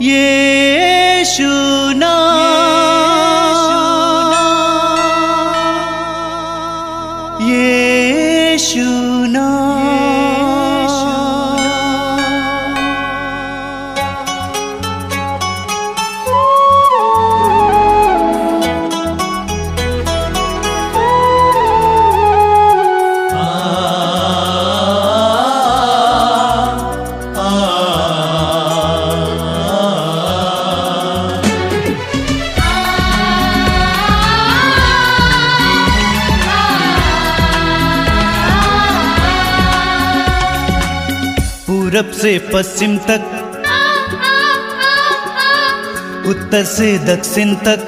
यीशु नाम, यीशु पूरब से पश्चिम तक, उत्तर से दक्षिण तक,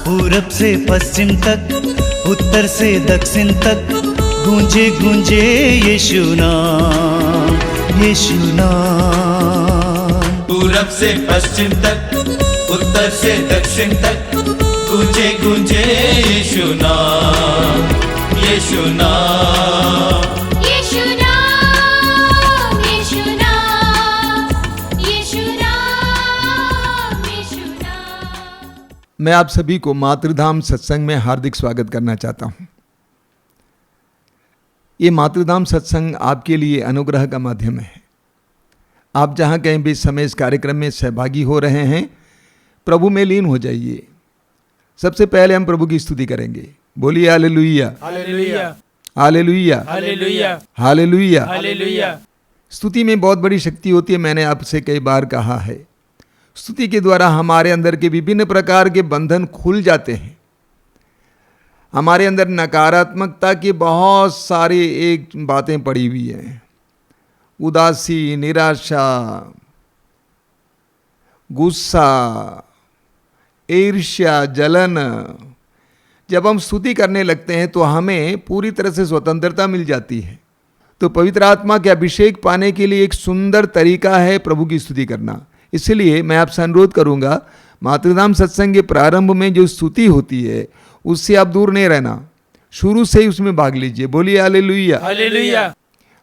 पूरब से पश्चिम तक, उत्तर से दक्षिण तक, गूंजे गूंजे यीशु नाम, यीशु नाम। पूरब से पश्चिम तक, उत्तर से दक्षिण तक, गूंजे गूंजे यीशु नाम, यीशु नाम। मैं आप सभी को मातृधाम सत्संग में हार्दिक स्वागत करना चाहता हूं। ये मातृधाम सत्संग आपके लिए अनुग्रह का माध्यम है। आप जहां कहीं भी समय इस कार्यक्रम में सहभागी हो रहे हैं, प्रभु में लीन हो जाइए। सबसे पहले हम प्रभु की स्तुति करेंगे। बोलिए hallelujah, hallelujah, hallelujah, hallelujah, hallelujah, hallelujah. स्तुति में बहुत बड़ी शक्ति होती है। मैंने आपसे कई बार कहा है, स्तुति के द्वारा हमारे अंदर के विभिन्न प्रकार के बंधन खुल जाते हैं। हमारे अंदर नकारात्मकता की बहुत सारी एक बातें पड़ी हुई हैं, उदासी, निराशा, गुस्सा, ईर्ष्या, जलन। जब हम स्तुति करने लगते हैं तो हमें पूरी तरह से स्वतंत्रता मिल जाती है। तो पवित्र आत्मा के अभिषेक पाने के लिए एक सुंदर तरीका है प्रभु की स्तुति करना। इसलिए मैं आपसे अनुरोध करूंगा, मातृधाम सत्संग के प्रारंभ में जो स्तुति होती है उससे आप दूर नहीं रहना, शुरू से ही उसमें भाग लीजिए। बोलिए hallelujah, hallelujah,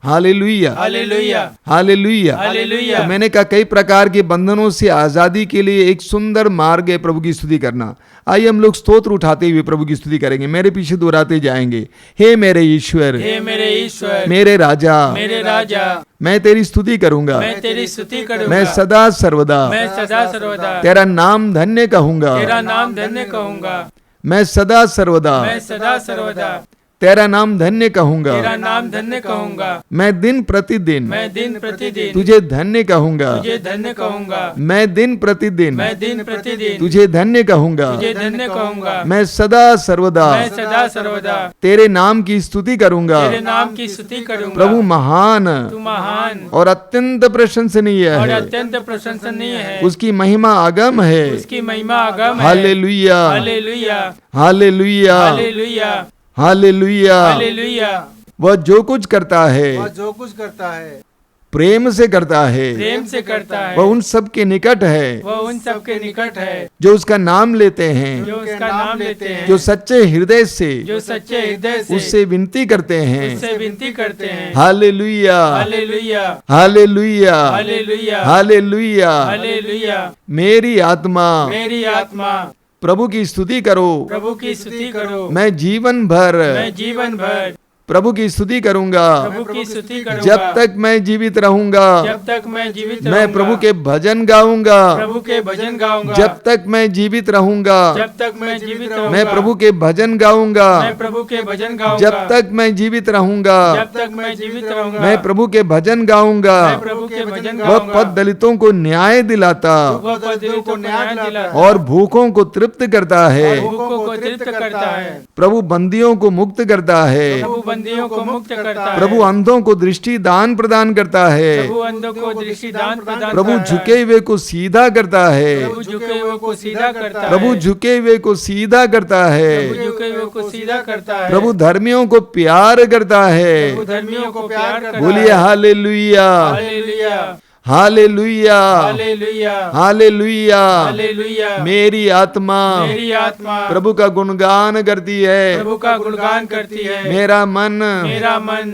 hallelujah, hallelujah, hallelujah, hallelujah. तो मैंने कहा कई प्रकार के बंधनों से आजादी के लिए एक सुंदर मार्ग है प्रभु की स्तुति करना। आइए हम लोग स्तोत्र उठाते हुए प्रभु की स्तुति करेंगे। मेरे पीछे दोहराते जाएंगे। हे मेरे ईश्वर, हे मेरे ईश्वर, मेरे राजा, मेरे राजा, मैं तेरी स्तुति करूंगा, मैं तेरी स्तुति करूंगा, मैं सदा सर्वदा मैं सदा सर्वदा तेरा नाम धन्य कहूंगा, तेरा नाम धन्य कहूंगा, मैं सदा सर्वदा मैं सदा सर्वदा तेरा नाम धन्य कहूंगा, तेरा नाम धन्य कहूंगा, मैं दिन प्रतिदिन मैं दिन प्रतिदिन तुझे धन्य कहूंगा, तुझे धन्य कहूंगा, मैं दिन प्रतिदिन मैं दिन प्रतिदिन तुझे धन्य कहूंगा, तुझे धन्य कहूंगा, मैं सदा सर्वदा मैं सदा सर्वदा तेरे नाम की स्तुति करूंगा। तेरे नाम की स्तुति करूंगा। प्रभु महान तू महान और अत्यंत प्रशंसनीय और है, अत्यंत प्रशंसनीय है, उसकी महिमा आगम है। उसकी महिमा आगम है। Hallelujah, hallelujah, hallelujah, hallelujah, hallelujah. Hallelujah. वह जो कुछ करता है जो कुछ करता है प्रेम से करता है, प्रेम से करता है, वह उन सब के निकट है वह उन सब के निकट है जो उसका नाम लेते हैं, जो उसका नाम लेते हैं, जो सच्चे हृदय से जो सच्चे हृदय से उससे विनती करते हैं। उससे विनती करते हैं। Hallelujah, hallelujah, hallelujah, hallelujah, hallelujah. Hallelujah. मेरी आत्मा मेरी आत्मा प्रभु की स्तुति करो, प्रभु की स्तुति करो, मैं जीवन भर मैं जीवन भर प्रभु की स्तुति करूंगा। प्रभु की स्तुति करूंगा। जब तक मैं जीवित रहूंगा जब तक मैं जीवित मैं रहूंगा, प्रभु के भजन गाऊंगा। प्रभु के भजन गाऊंगा। जब तक मैं जीवित रहूंगा जब तक मैं जीवित रहूंगा, मैं प्रभु के भजन गाऊंगा। मैं प्रभु के भजन गाऊंगा। जब तक मैं जीवित रहूंगा जब तक मैं जीवित रहूंगा, मैं प्रभु के भजन गाऊंगा। मैं प्रभु के भजन वह गाऊंगा। पद दलितों को न्याय दिलाता वह पद दलितों को न्याय दिलाता और भूखों को तृप्त करता है। भूखों को तृप्त करता है। प्रभु बंदियों को मुक्त करता है। प्रभु बंदियों को मुक्त करता है। प्रभु अंधों को दृष्टि दान प्रदान करता है। प्रभु अंधों को दृष्टि दान प्रदान प्रभु करता है। झुके हुए को सीधा करता है। प्रभु झुके हुए को सीधा करता है। प्रभु झुके हुए को सीधा करता है। प्रभु झुके हुए को सीधा करता है। प्रभु धर्मियों को प्यार करता है। प्रभु धर्मियों को प्यार करता है। बोलिए hallelujah, hallelujah, hallelujah, hallelujah, hallelujah. Hallelujah. मेरी आत्मा मेरी आत्मा प्रभु का गुणगान करती है। प्रभु का गुणगान करती है। मेरा मन मेरा मन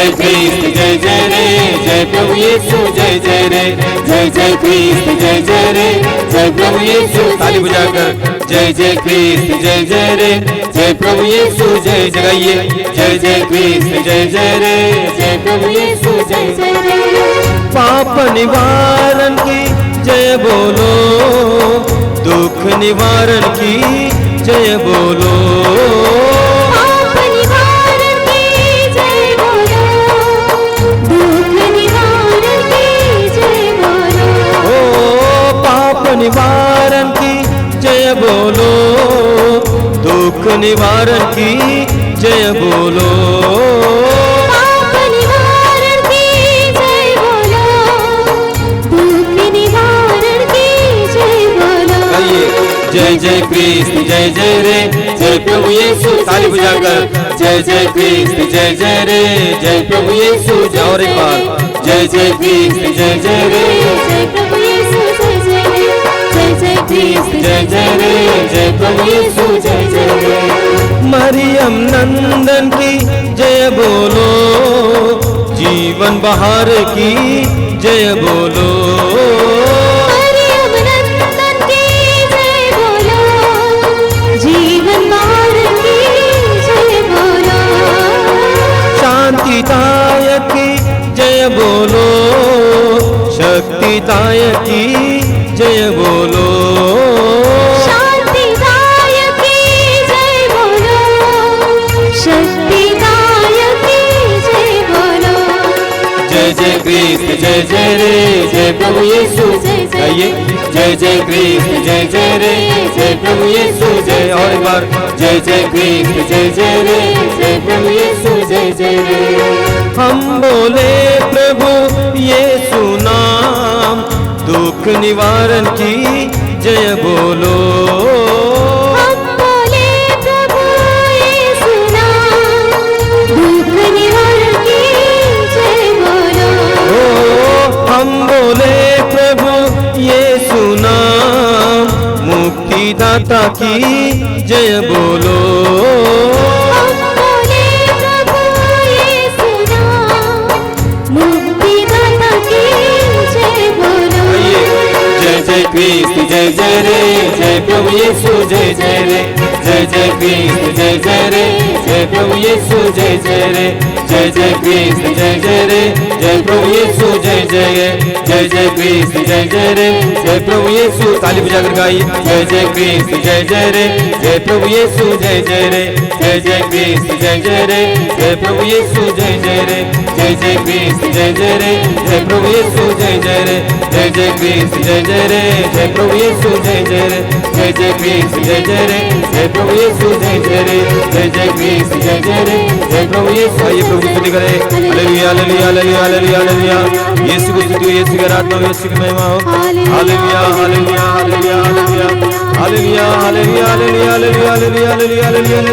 जय कृष्ण जय जय रे जय प्रभु यीशु जय जय रे जय जय कृष्ण जय जय रे जय प्रभु यीशु ताली बजाकर जय जय कृष्ण जय जय रे जय प्रभु यीशु जय जगाइए जय जय कृष्ण जय जय रे जय प्रभु यीशु जय जय रे पाप निवारण की जय बोलो, दुख निवारण की जय बोलो, पाप निवारण की जय बोलो, दुख निवारण की जय बोलो, ओ पाप निवारण की जय बोलो, दुख निवारण की जय बोलो, पाप निवारण की जय बोलो, दुख निवारण की जय बोलो। जय जय कृष्ण जय जय रे जय प्रभु यीशु ताली बजाकर जय जय कृष्ण जय जय रे जय प्रभु यीशु जय और एक बार जय जय कृष्ण जय जय रे जय प्रभु यीशु जय जय रे जय जय कृष्ण जय जय रे जय प्रभु यीशु जय जय रे मरियम नंदन की जय बोलो, जीवन बहार की जय बोलो, मरियम नंदन की जय बोलो, जीवन बहार की जय बोलो, शांतिदायक की जय बोलो, शक्तिदायक की जय बोलो, शांतिदायक की जय बोलो, शक्तिदायक की जय बोलो। जय जय कृष्ण जय जय रे जय प्रभु यीशु गाइए जय जय कृष्ण जय जय रे जय प्रभु यीशु जय और एक बार जय जय कृष्ण जय जय रे जय प्रभु यीशु जय जय रे हम बोले प्रभु यीशु नाम, दुख निवारण की जय बोलो, हम बोले प्रभु यीशु नाम, दुख निवारण की जय बोलो, ओ हम बोले प्रभु यीशु नाम, मुक्तिदाता की जय बोलो, हम बोले प्रभु यीशु नाम, मुक्तिदाता की जय बोलो। जय जय कृष्ण जय जय रे जय प्रभु यीशु जय जय रे जय जय कृष्ण जय जय रे जय प्रभु यीशु जय जय रे जय जय कृष्ण जय जय रे जय प्रभु यीशु जय जय जय जय कृष्ण जय जय रे जय प्रभु यीशु ताली बजाकर गाइए जय जय कृष्ण जय जय रे जय प्रभु यीशु जय जय रे जय जय कृष्ण जय जय रे जय प्रभु यीशु जय जय रे जय जय कृष्ण जय जय रे जय प्रभु यीशु जय जय रे जय जय कृष्ण जय जय रे जय प्रभु यीशु जय जय रे जय जय कृष्ण जय जय रे जय प्रभु यीशु जय जय रे जय जय कृष्ण जय जय रे जय प्रभु यीशु आइए प्रभु की स्तुति करें hallelujah hallelujah hallelujah hallelujah hallelujah Yeshu की स्तुति हो यीशु की आराधना हो यीशु की महिमा हो hallelujah hallelujah hallelujah hallelujah hallelujah hallelujah hallelujah hallelujah hallelujah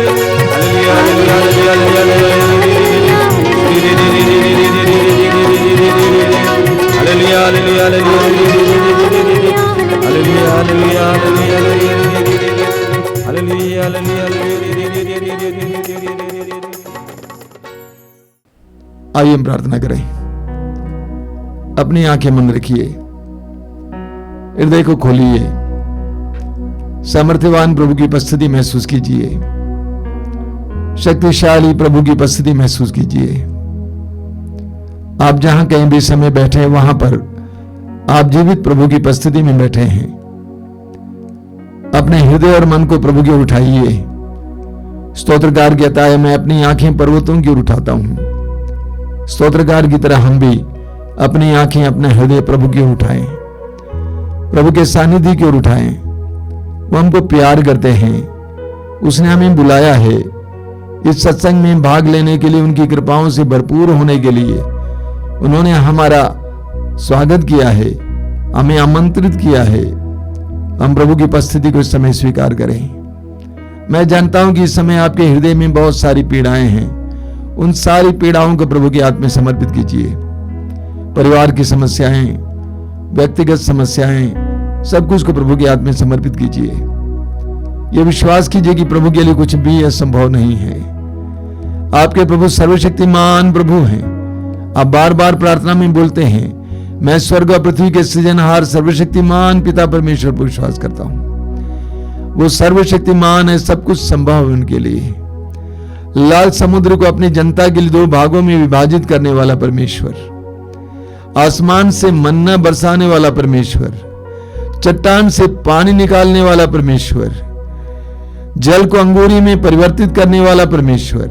hallelujah hallelujah hallelujah आइए हम प्रार्थना करें। अपनी आंखें बंद रखिए, हृदय को खोलिए, सामर्थ्यवान प्रभु की उपस्थिति महसूस कीजिए, शक्तिशाली प्रभु की उपस्थिति महसूस कीजिए। आप जहां कहीं भी समय बैठे हैं वहां पर आप जीवित प्रभु की उपस्थिति में बैठे हैं। अपने हृदय और मन को प्रभु की ओर उठाइए। स्तोत्रकार कहता है, मैं अपनी आंखें पर्वतों की ओर उठाता हूं। स्तोत्रकार की तरह हम भी अपनी आंखें, अपने हृदय प्रभु की ओर उठाएं, प्रभु के सानिध्य की ओर उठाएं। वो हमको प्यार करते हैं, उसने हमें बुलाया है इस सत्संग में भाग लेने के लिए, उनकी कृपाओं से भरपूर होने के लिए उन्होंने हमारा स्वागत किया है, हमें आमंत्रित किया है। हम प्रभु की उपस्थिति को इस समय स्वीकार करें। मैं जानता हूं कि इस समय आपके हृदय में बहुत सारी पीड़ाएं हैं। उन सारी पीड़ाओं को प्रभु के हाथ में समर्पित कीजिए। परिवार की समस्याएं, व्यक्तिगत समस्याएं, सब कुछ को प्रभु के हाथ में समर्पित कीजिए। यह विश्वास कीजिए कि प्रभु के लिए कुछ भी असंभव नहीं है। आपके प्रभु सर्वशक्तिमान प्रभु हैं। आप बार बार प्रार्थना में बोलते हैं, मैं स्वर्ग और पृथ्वी के सृजनहार सर्वशक्तिमान पिता परमेश्वर पर विश्वास करता हूं। वो सर्वशक्तिमान है, सब कुछ संभव है उनके लिए। लाल समुद्र को अपनी जनता के लिए 2 भागों में विभाजित करने वाला परमेश्वर, आसमान से मन्ना बरसाने वाला परमेश्वर, चट्टान से पानी निकालने वाला परमेश्वर, जल को अंगूरी में परिवर्तित करने वाला परमेश्वर,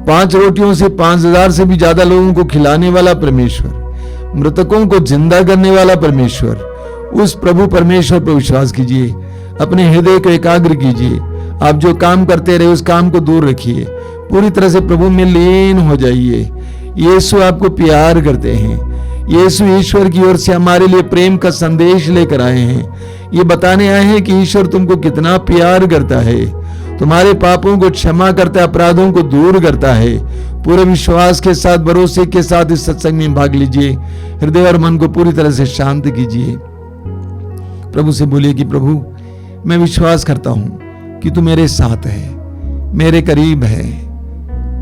5 रोटियों से 5000 से भी ज्यादा लोगों को खिलाने वाला परमेश्वर, मृतकों को जिंदा करने वाला परमेश्वर, उस प्रभु परमेश्वर पर विश्वास कीजिए। अपने हृदय को एकाग्र कीजिए। आप जो काम करते रहे उस काम को दूर रखिए, पूरी तरह से प्रभु में लीन हो जाइए। यीशु आपको प्यार करते हैं। यीशु ईश्वर की ओर से हमारे लिए प्रेम का संदेश लेकर आए हैं। ये बताने आए हैं कि ईश्वर तुमको कितना प्यार करता है, तुम्हारे पापों को क्षमा करता है, अपराधों को दूर करता है। पूरे विश्वास के साथ, भरोसे के साथ इस सत्संग में भाग लीजिए। हृदय और मन को पूरी तरह से शांत कीजिए। प्रभु से बोलिए कि प्रभु, मैं विश्वास करता हूं कि तू मेरे साथ है, मेरे करीब है।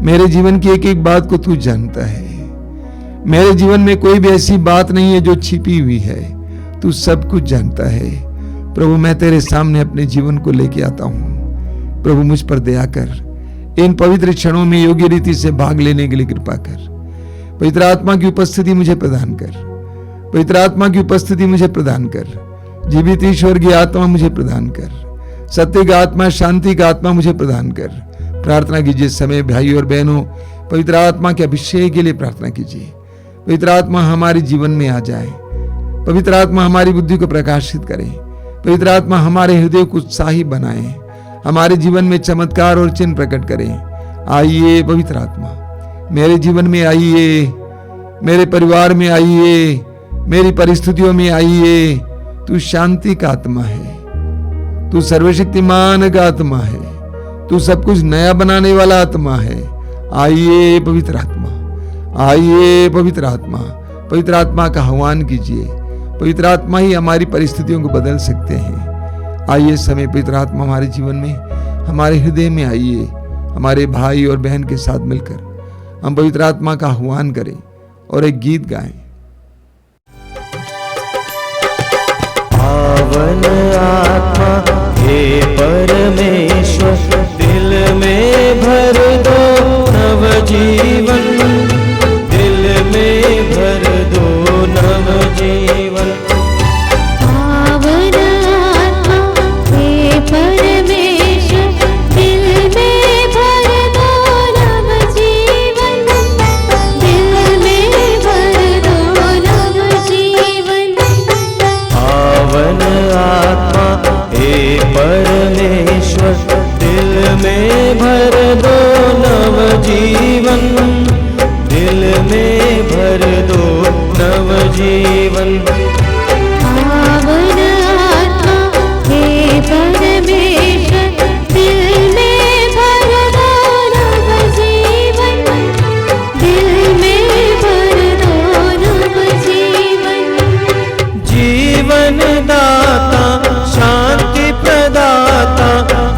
मेरे जीवन की एक एक बात को तू जानता है। मेरे जीवन में कोई भी ऐसी बात नहीं है जो छिपी हुई है। तू सब कुछ जानता है। प्रभु, मैं तेरे सामने अपने जीवन को लेके आता हूं। प्रभु, मुझ पर दया कर। इन पवित्र क्षणों में योग्य रीति से भाग लेने के लिए कृपा कर। पवित्र आत्मा की उपस्थिति मुझे प्रदान कर। पवित्र आत्मा की उपस्थिति मुझे प्रदान कर। जीवित ईश्वर की आत्मा मुझे प्रदान कर। सत्य का आत्मा, शांति का आत्मा मुझे प्रदान कर। प्रार्थना कीजिए समय भाई और बहनों, पवित्र आत्मा के अभिषेक के लिए प्रार्थना कीजिए। पवित्र आत्मा हमारे जीवन में आ जाए। पवित्र आत्मा हमारी बुद्धि को प्रकाशित करे। पवित्र आत्मा हमारे हृदय को उत्साही बनाए, हमारे जीवन में चमत्कार और चिन्ह प्रकट करें। आइए पवित्र आत्मा, मेरे जीवन में आइए, मेरे परिवार में आइए, मेरी परिस्थितियों में आइए। तू शांति का आत्मा है, तू सर्वशक्तिमान का आत्मा है, तू सब कुछ नया बनाने वाला आत्मा है। आइए पवित्र आत्मा, आइए पवित्र आत्मा। पवित्र आत्मा का आह्वान कीजिए। पवित्र आत्मा ही हमारी परिस्थितियों को बदल सकते हैं। आइए समय पवित्र आत्मा हमारे जीवन में, हमारे हृदय में आइए। हमारे भाई और बहन के साथ मिलकर हम पवित्र आत्मा का आह्वान करें और एक गीत गाएं। पावन आत्मा हे परमेश्वर, दिल में भर दो नव जीवन, दिल में भर दो नव जीवन। पावन आत्मा हे परमेश्वर, दिल में भर दो नव जीवन, दिल में भर दो नव जीवन। पावन आत्मा हे परमेश्वर, दिल में भर दो नव जीवन, दिल में भर दो नव जीवन। पावन आत्मा हे परमेश्वर, दिल में भर दो नव जीवन, दिल में भर दो नव जीवन। जीवन दाता, शांति प्रदाता,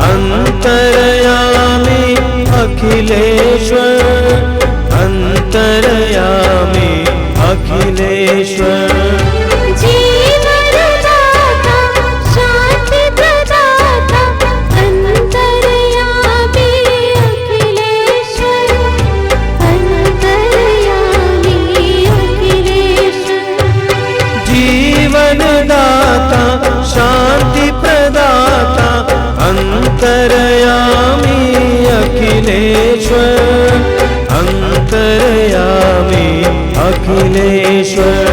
अंतर्यामी अखिलेश्वर, अंतर्यामी अखिलेश्वर। जीवन दाता, शांति प्रदाता, अंतर्यामी अखिलेश्वर, अंतर्यामी अखिलेश्वर। जीवन दाता, शांति प्रदाता, अंतर्यामी अखिलेश्वर, अंतर्यामी अखिलेश्वर।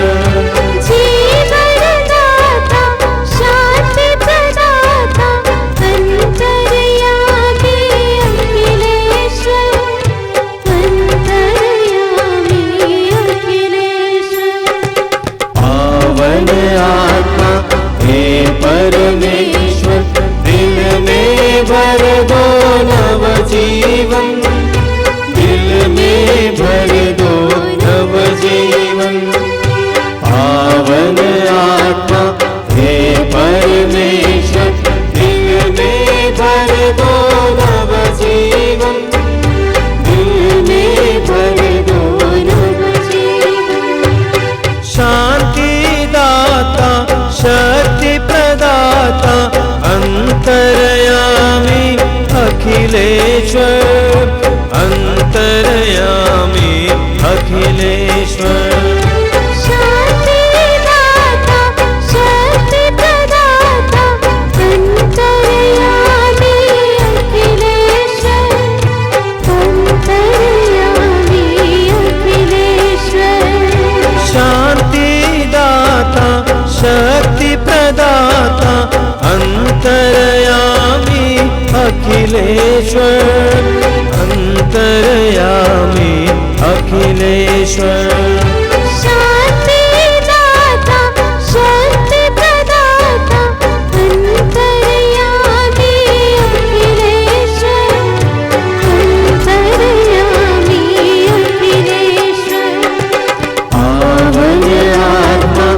जीवन दाता, शांति प्रदाता, अंतर्यामी अखिलेश्वर, अंतर्यामी अखिलेश्वर। पावन आत्मा हे परमेश्वर, दिल में भर दो नव जीवन, दिल में भर दो नव जीवन। अखिलेश्वर अंतर्यामी अखिलेश्वर शांतिदाता शक्ति प्रदाता अंतर्यामी अखिलेश्वर अंतर्यामी अखिलेश्वर शांतिदाता शक्ति प्रदाता अंतर्यामी अखिलेश्वर अंतर्यामी अखिलेश्वर शांतिदाता शक्ति प्रदाता अंतर्यामी अखिलेश्वर अंतर्यामी अखिलेश्वर पावन आत्मा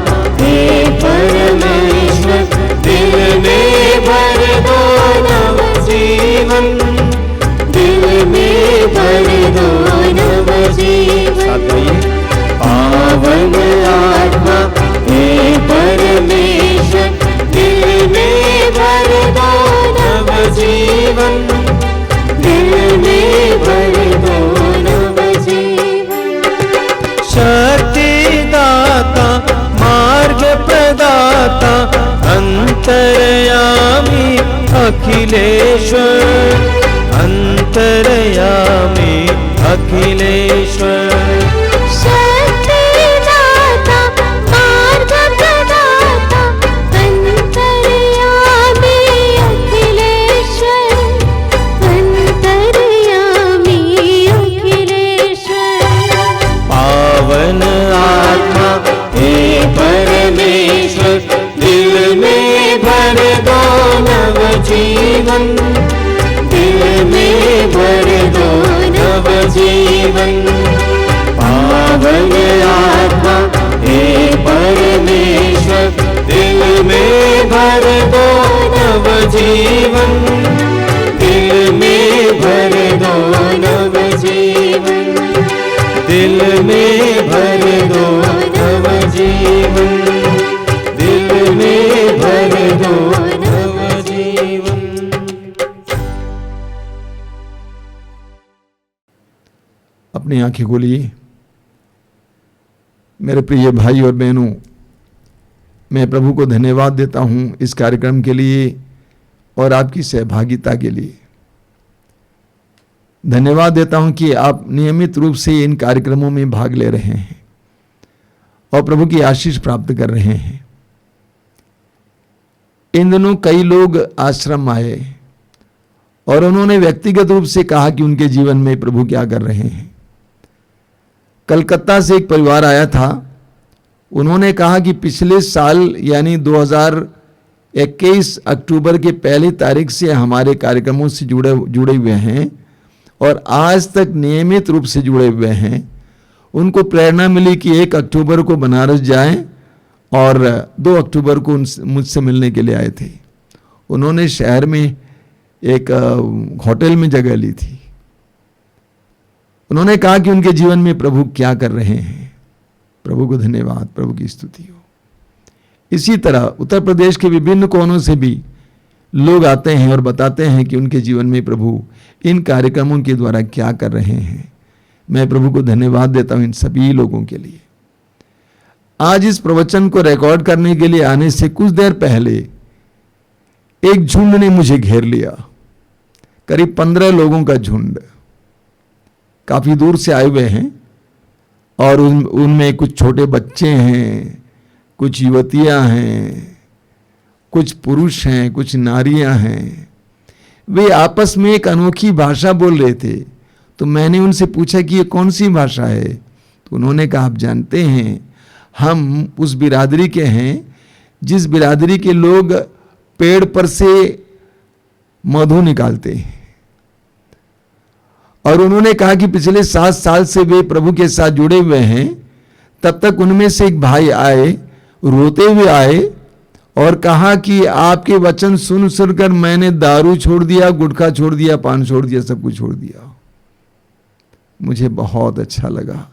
हे परमेश्वर दिल में भर दो नव जीवन दिल में भर दो नव जीवन पावन आत्मा हे परमेश्वर दिल में भर दो नव जीवन दिल में भर दो नव जीवन शक्तिदाता मार्ग प्रदाता अंतर्यामी अखिलेश्वर अंतर्यामी अखिलेश्वर शक्तिदाता मार्ग प्रदाता अंतर्यामी अखिलेश्वर अंतर्यामी अखिलेश्वर पावन आत्मा हे परमेश्वर दिल में भर दो नव जीवन दिल में भर दो नव जीवन पावन आत्मा हे परमेश्वर दिल में भर दो नव जीवन दिल में भर दो नव जीवन दिल में भर दो नव जीवन दिल में भर दो नव जीवन। अपनी आंखें खोलिए। मेरे प्रिय भाई और बहनों, मैं प्रभु को धन्यवाद देता हूं इस कार्यक्रम के लिए और आपकी सहभागिता के लिए। धन्यवाद देता हूं कि आप नियमित रूप से इन कार्यक्रमों में भाग ले रहे हैं और प्रभु की आशीष प्राप्त कर रहे हैं। इन दिनों कई लोग आश्रम आए और उन्होंने व्यक्तिगत रूप से कहा कि उनके जीवन में प्रभु क्या कर रहे हैं। कलकत्ता से एक परिवार आया था। उन्होंने कहा कि पिछले साल यानी 2021 अक्टूबर के पहली तारीख से हमारे कार्यक्रमों से जुड़े हुए हैं और आज तक नियमित रूप से जुड़े हुए हैं। उनको प्रेरणा मिली कि 1 अक्टूबर को बनारस जाएं और 2 अक्टूबर को मुझसे मिलने के लिए आए थे। उन्होंने शहर में एक होटल में जगह ली थी। उन्होंने कहा कि उनके जीवन में प्रभु क्या कर रहे हैं। प्रभु को धन्यवाद, प्रभु की स्तुति हो। इसी तरह उत्तर प्रदेश के विभिन्न कोनों से भी लोग आते हैं और बताते हैं कि उनके जीवन में प्रभु इन कार्यक्रमों के द्वारा क्या कर रहे हैं। मैं प्रभु को धन्यवाद देता हूं इन सभी लोगों के लिए। आज इस प्रवचन को रिकॉर्ड करने के लिए आने से कुछ देर पहले एक झुंड ने मुझे घेर लिया। करीब 15 लोगों का झुंड, काफी दूर से आए हुए हैं और उनमें कुछ छोटे बच्चे हैं, कुछ युवतियां हैं, कुछ पुरुष हैं, कुछ नारियां हैं। वे आपस में एक अनोखी भाषा बोल रहे थे। तो मैंने उनसे पूछा कि ये कौन सी भाषा है। तो उन्होंने कहा, आप जानते हैं हम उस बिरादरी के हैं जिस बिरादरी के लोग पेड़ पर से मधु निकालते हैं। और उन्होंने कहा कि पिछले 7 साल से वे प्रभु के साथ जुड़े हुए हैं। तब तक उनमें से एक भाई आए, रोते हुए आए और कहा कि आपके वचन सुन सुनकर मैंने दारू छोड़ दिया, गुटखा छोड़ दिया, पान छोड़ दिया, सब कुछ छोड़ दिया। मुझे बहुत अच्छा लगा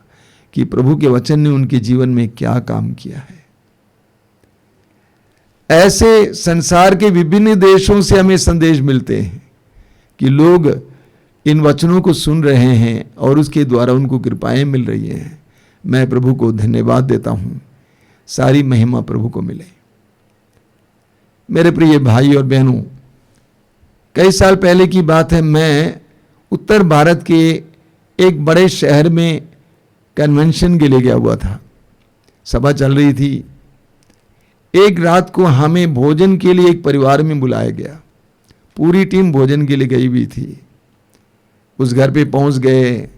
कि प्रभु के वचन ने उनके जीवन में क्या काम किया है। ऐसे संसार के विभिन्न देशों से हमें संदेश मिलते हैं कि लोग इन वचनों को सुन रहे हैं और उसके द्वारा उनको कृपाएं मिल रही हैं। मैं प्रभु को धन्यवाद देता हूं। सारी महिमा प्रभु को मिले। मेरे प्रिय भाई और बहनों, कई साल पहले की बात है, मैं उत्तर भारत के एक बड़े शहर में कन्वेंशन के लिए गया हुआ था। सभा चल रही थी। एक रात को हमें भोजन के लिए एक परिवार में बुलाया गया। पूरी टीम भोजन के लिए गई हुई थी। उस घर पे पहुंच गए।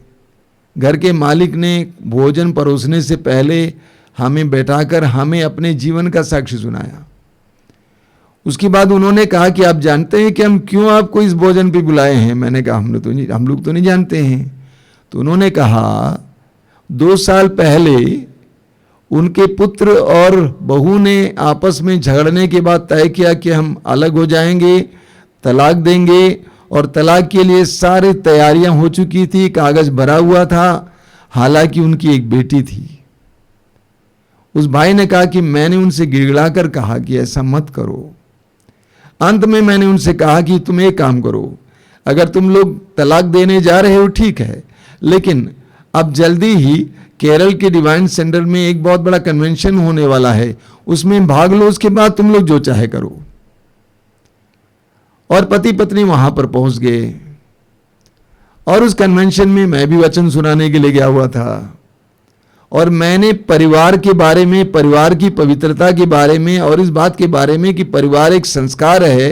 घर के मालिक ने भोजन परोसने से पहले हमें बैठाकर हमें अपने जीवन का साक्ष्य सुनाया। उसके बाद उन्होंने कहा कि आप जानते हैं कि हम क्यों आपको इस भोजन पे बुलाए हैं? मैंने कहा हम लोग तो नहीं जानते हैं। तो उन्होंने कहा 2 साल पहले उनके पुत्र और बहू ने आपस में झगड़ने के बाद तय किया कि हम अलग हो जाएंगे, तलाक देंगे, और तलाक के लिए सारी तैयारियां हो चुकी थी, कागज भरा हुआ था। हालांकि उनकी एक बेटी थी। उस भाई ने कहा कि मैंने उनसे गिड़गिड़ाकर कहा कि ऐसा मत करो। अंत में मैंने उनसे कहा कि तुम एक काम करो, अगर तुम लोग तलाक देने जा रहे हो ठीक है, लेकिन अब जल्दी ही केरल के डिवाइन सेंटर में एक बहुत बड़ा कन्वेंशन होने वाला है, उसमें भाग लो, उसके बाद तुम लोग जो चाहे करो। और पति पत्नी वहां पर पहुंच गए। और उस कन्वेंशन में मैं भी वचन सुनाने के लिए गया हुआ था। और मैंने परिवार के बारे में, परिवार की पवित्रता के बारे में और इस बात के बारे में कि परिवार एक संस्कार है,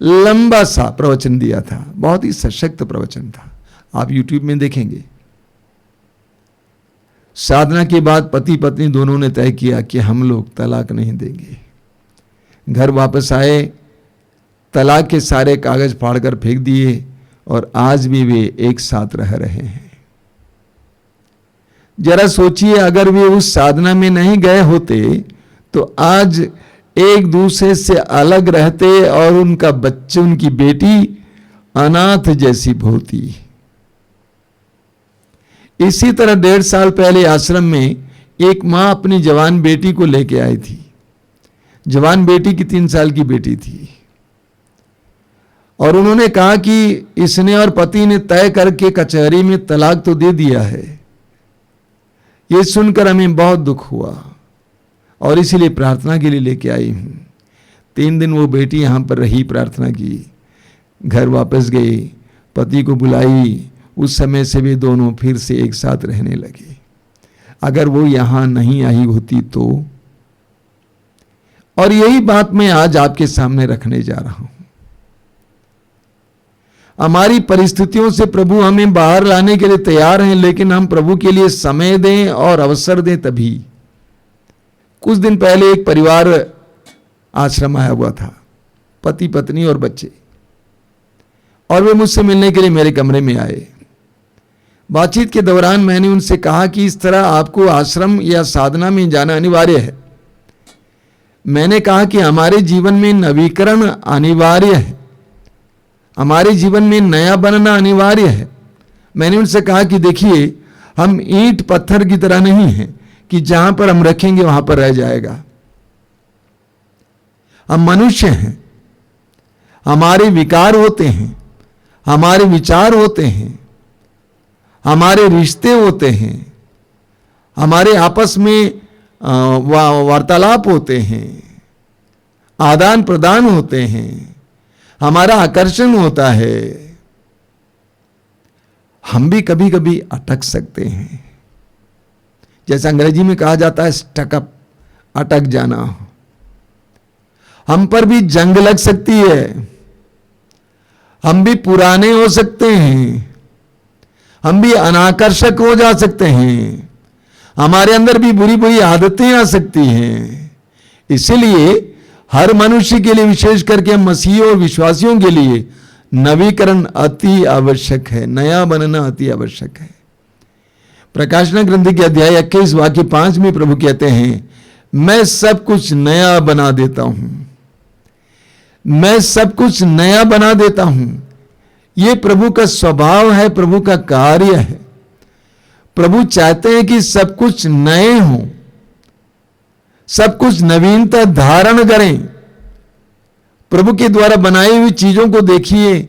लंबा सा प्रवचन दिया था। बहुत ही सशक्त प्रवचन था। आप YouTube में देखेंगे। साधना के बाद पति पत्नी दोनों ने तय किया कि हम लोग तलाक नहीं देंगे। घर वापस आए, तलाक के सारे कागज फाड़कर फेंक दिए और आज भी वे एक साथ रह रहे हैं। जरा सोचिए, अगर वे उस साधना में नहीं गए होते तो आज एक दूसरे से अलग रहते और उनका बच्चे, उनकी बेटी अनाथ जैसी होती। इसी तरह 1.5 साल पहले आश्रम में एक मां अपनी जवान बेटी को लेके आई थी। जवान बेटी की 3 साल की बेटी थी। और उन्होंने कहा कि इसने और पति ने तय करके कचहरी में तलाक तो दे दिया है। ये सुनकर हमें बहुत दुख हुआ और इसीलिए प्रार्थना के लिए लेके आई हूं। 3 दिन वो बेटी यहां पर रही, प्रार्थना की, घर वापस गई, पति को बुलाई। उस समय से वे दोनों फिर से एक साथ रहने लगे। अगर वो यहां नहीं आई होती तो। और यही बात मैं आज आपके सामने रखने जा रहा हूं। हमारी परिस्थितियों से प्रभु हमें बाहर लाने के लिए तैयार हैं, लेकिन हम प्रभु के लिए समय दें और अवसर दें तभी। कुछ दिन पहले एक परिवार आश्रम आया हुआ था, पति पत्नी और बच्चे, और वे मुझसे मिलने के लिए मेरे कमरे में आए। बातचीत के दौरान मैंने उनसे कहा कि इस तरह आपको आश्रम या साधना में जाना अनिवार्य है। मैंने कहा कि हमारे जीवन में नवीकरण अनिवार्य है, हमारे जीवन में नया बनना अनिवार्य है। मैंने उनसे कहा कि देखिए, हम ईंट पत्थर की तरह नहीं हैं कि जहां पर हम रखेंगे वहां पर रह जाएगा। हम मनुष्य हैं, हमारे विकार होते हैं, हमारे विचार होते हैं, हमारे रिश्ते होते हैं, हमारे आपस में वार्तालाप होते हैं, आदान प्रदान होते हैं, हमारा आकर्षण होता है। हम भी कभी कभी अटक सकते हैं, जैसे अंग्रेजी में कहा जाता है स्टक अप, अटक जाना। हम पर भी जंग लग सकती है, हम भी पुराने हो सकते हैं, हम भी अनाकर्षक हो जा सकते हैं, हमारे अंदर भी बुरी बुरी आदतें आ सकती हैं। इसीलिए हर मनुष्य के लिए, विशेष करके मसीहियों और विश्वासियों के लिए नवीकरण अति आवश्यक है, नया बनना अति आवश्यक है। प्रकाशना ग्रंथ के अध्याय 21 वाक्य 5 में प्रभु कहते हैं, मैं सब कुछ नया बना देता हूं, मैं सब कुछ नया बना देता हूं। यह प्रभु का स्वभाव है, प्रभु का कार्य है। प्रभु चाहते हैं कि सब कुछ नए हों, सब कुछ नवीनता धारण करें। प्रभु के द्वारा बनाई हुई चीजों को देखिए,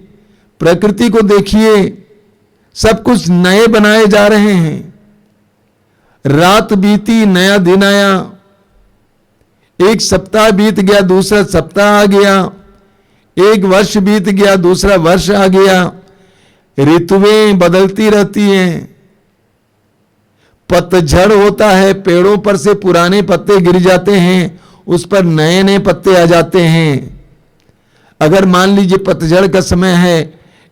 प्रकृति को देखिए, सब कुछ नए बनाए जा रहे हैं। रात बीती नया दिन आया, एक सप्ताह बीत गया दूसरा सप्ताह आ गया, एक वर्ष बीत गया दूसरा वर्ष आ गया। ऋतुएं बदलती रहती हैं, पतझड़ होता है, पेड़ों पर से पुराने पत्ते गिर जाते हैं, उस पर नए नए पत्ते आ जाते हैं। अगर मान लीजिए पतझड़ का समय है,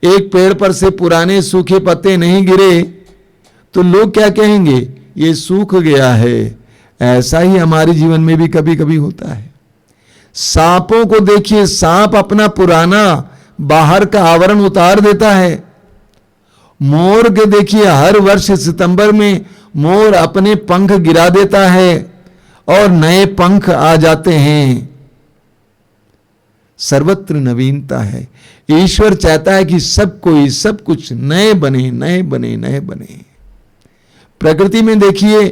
एक पेड़ पर से पुराने सूखे पत्ते नहीं गिरे तो लोग क्या कहेंगे, ये सूख गया है। ऐसा ही हमारे जीवन में भी कभी कभी होता है। सांपों को देखिए, सांप अपना पुराना बाहर का आवरण उतार देता है। मोर के देखिए, हर वर्ष सितंबर में मोर अपने पंख गिरा देता है और नए पंख आ जाते हैं। सर्वत्र नवीनता है। ईश्वर चाहता है कि सब कोई सब कुछ नए बने, नए बने, नए बने। प्रकृति में देखिए,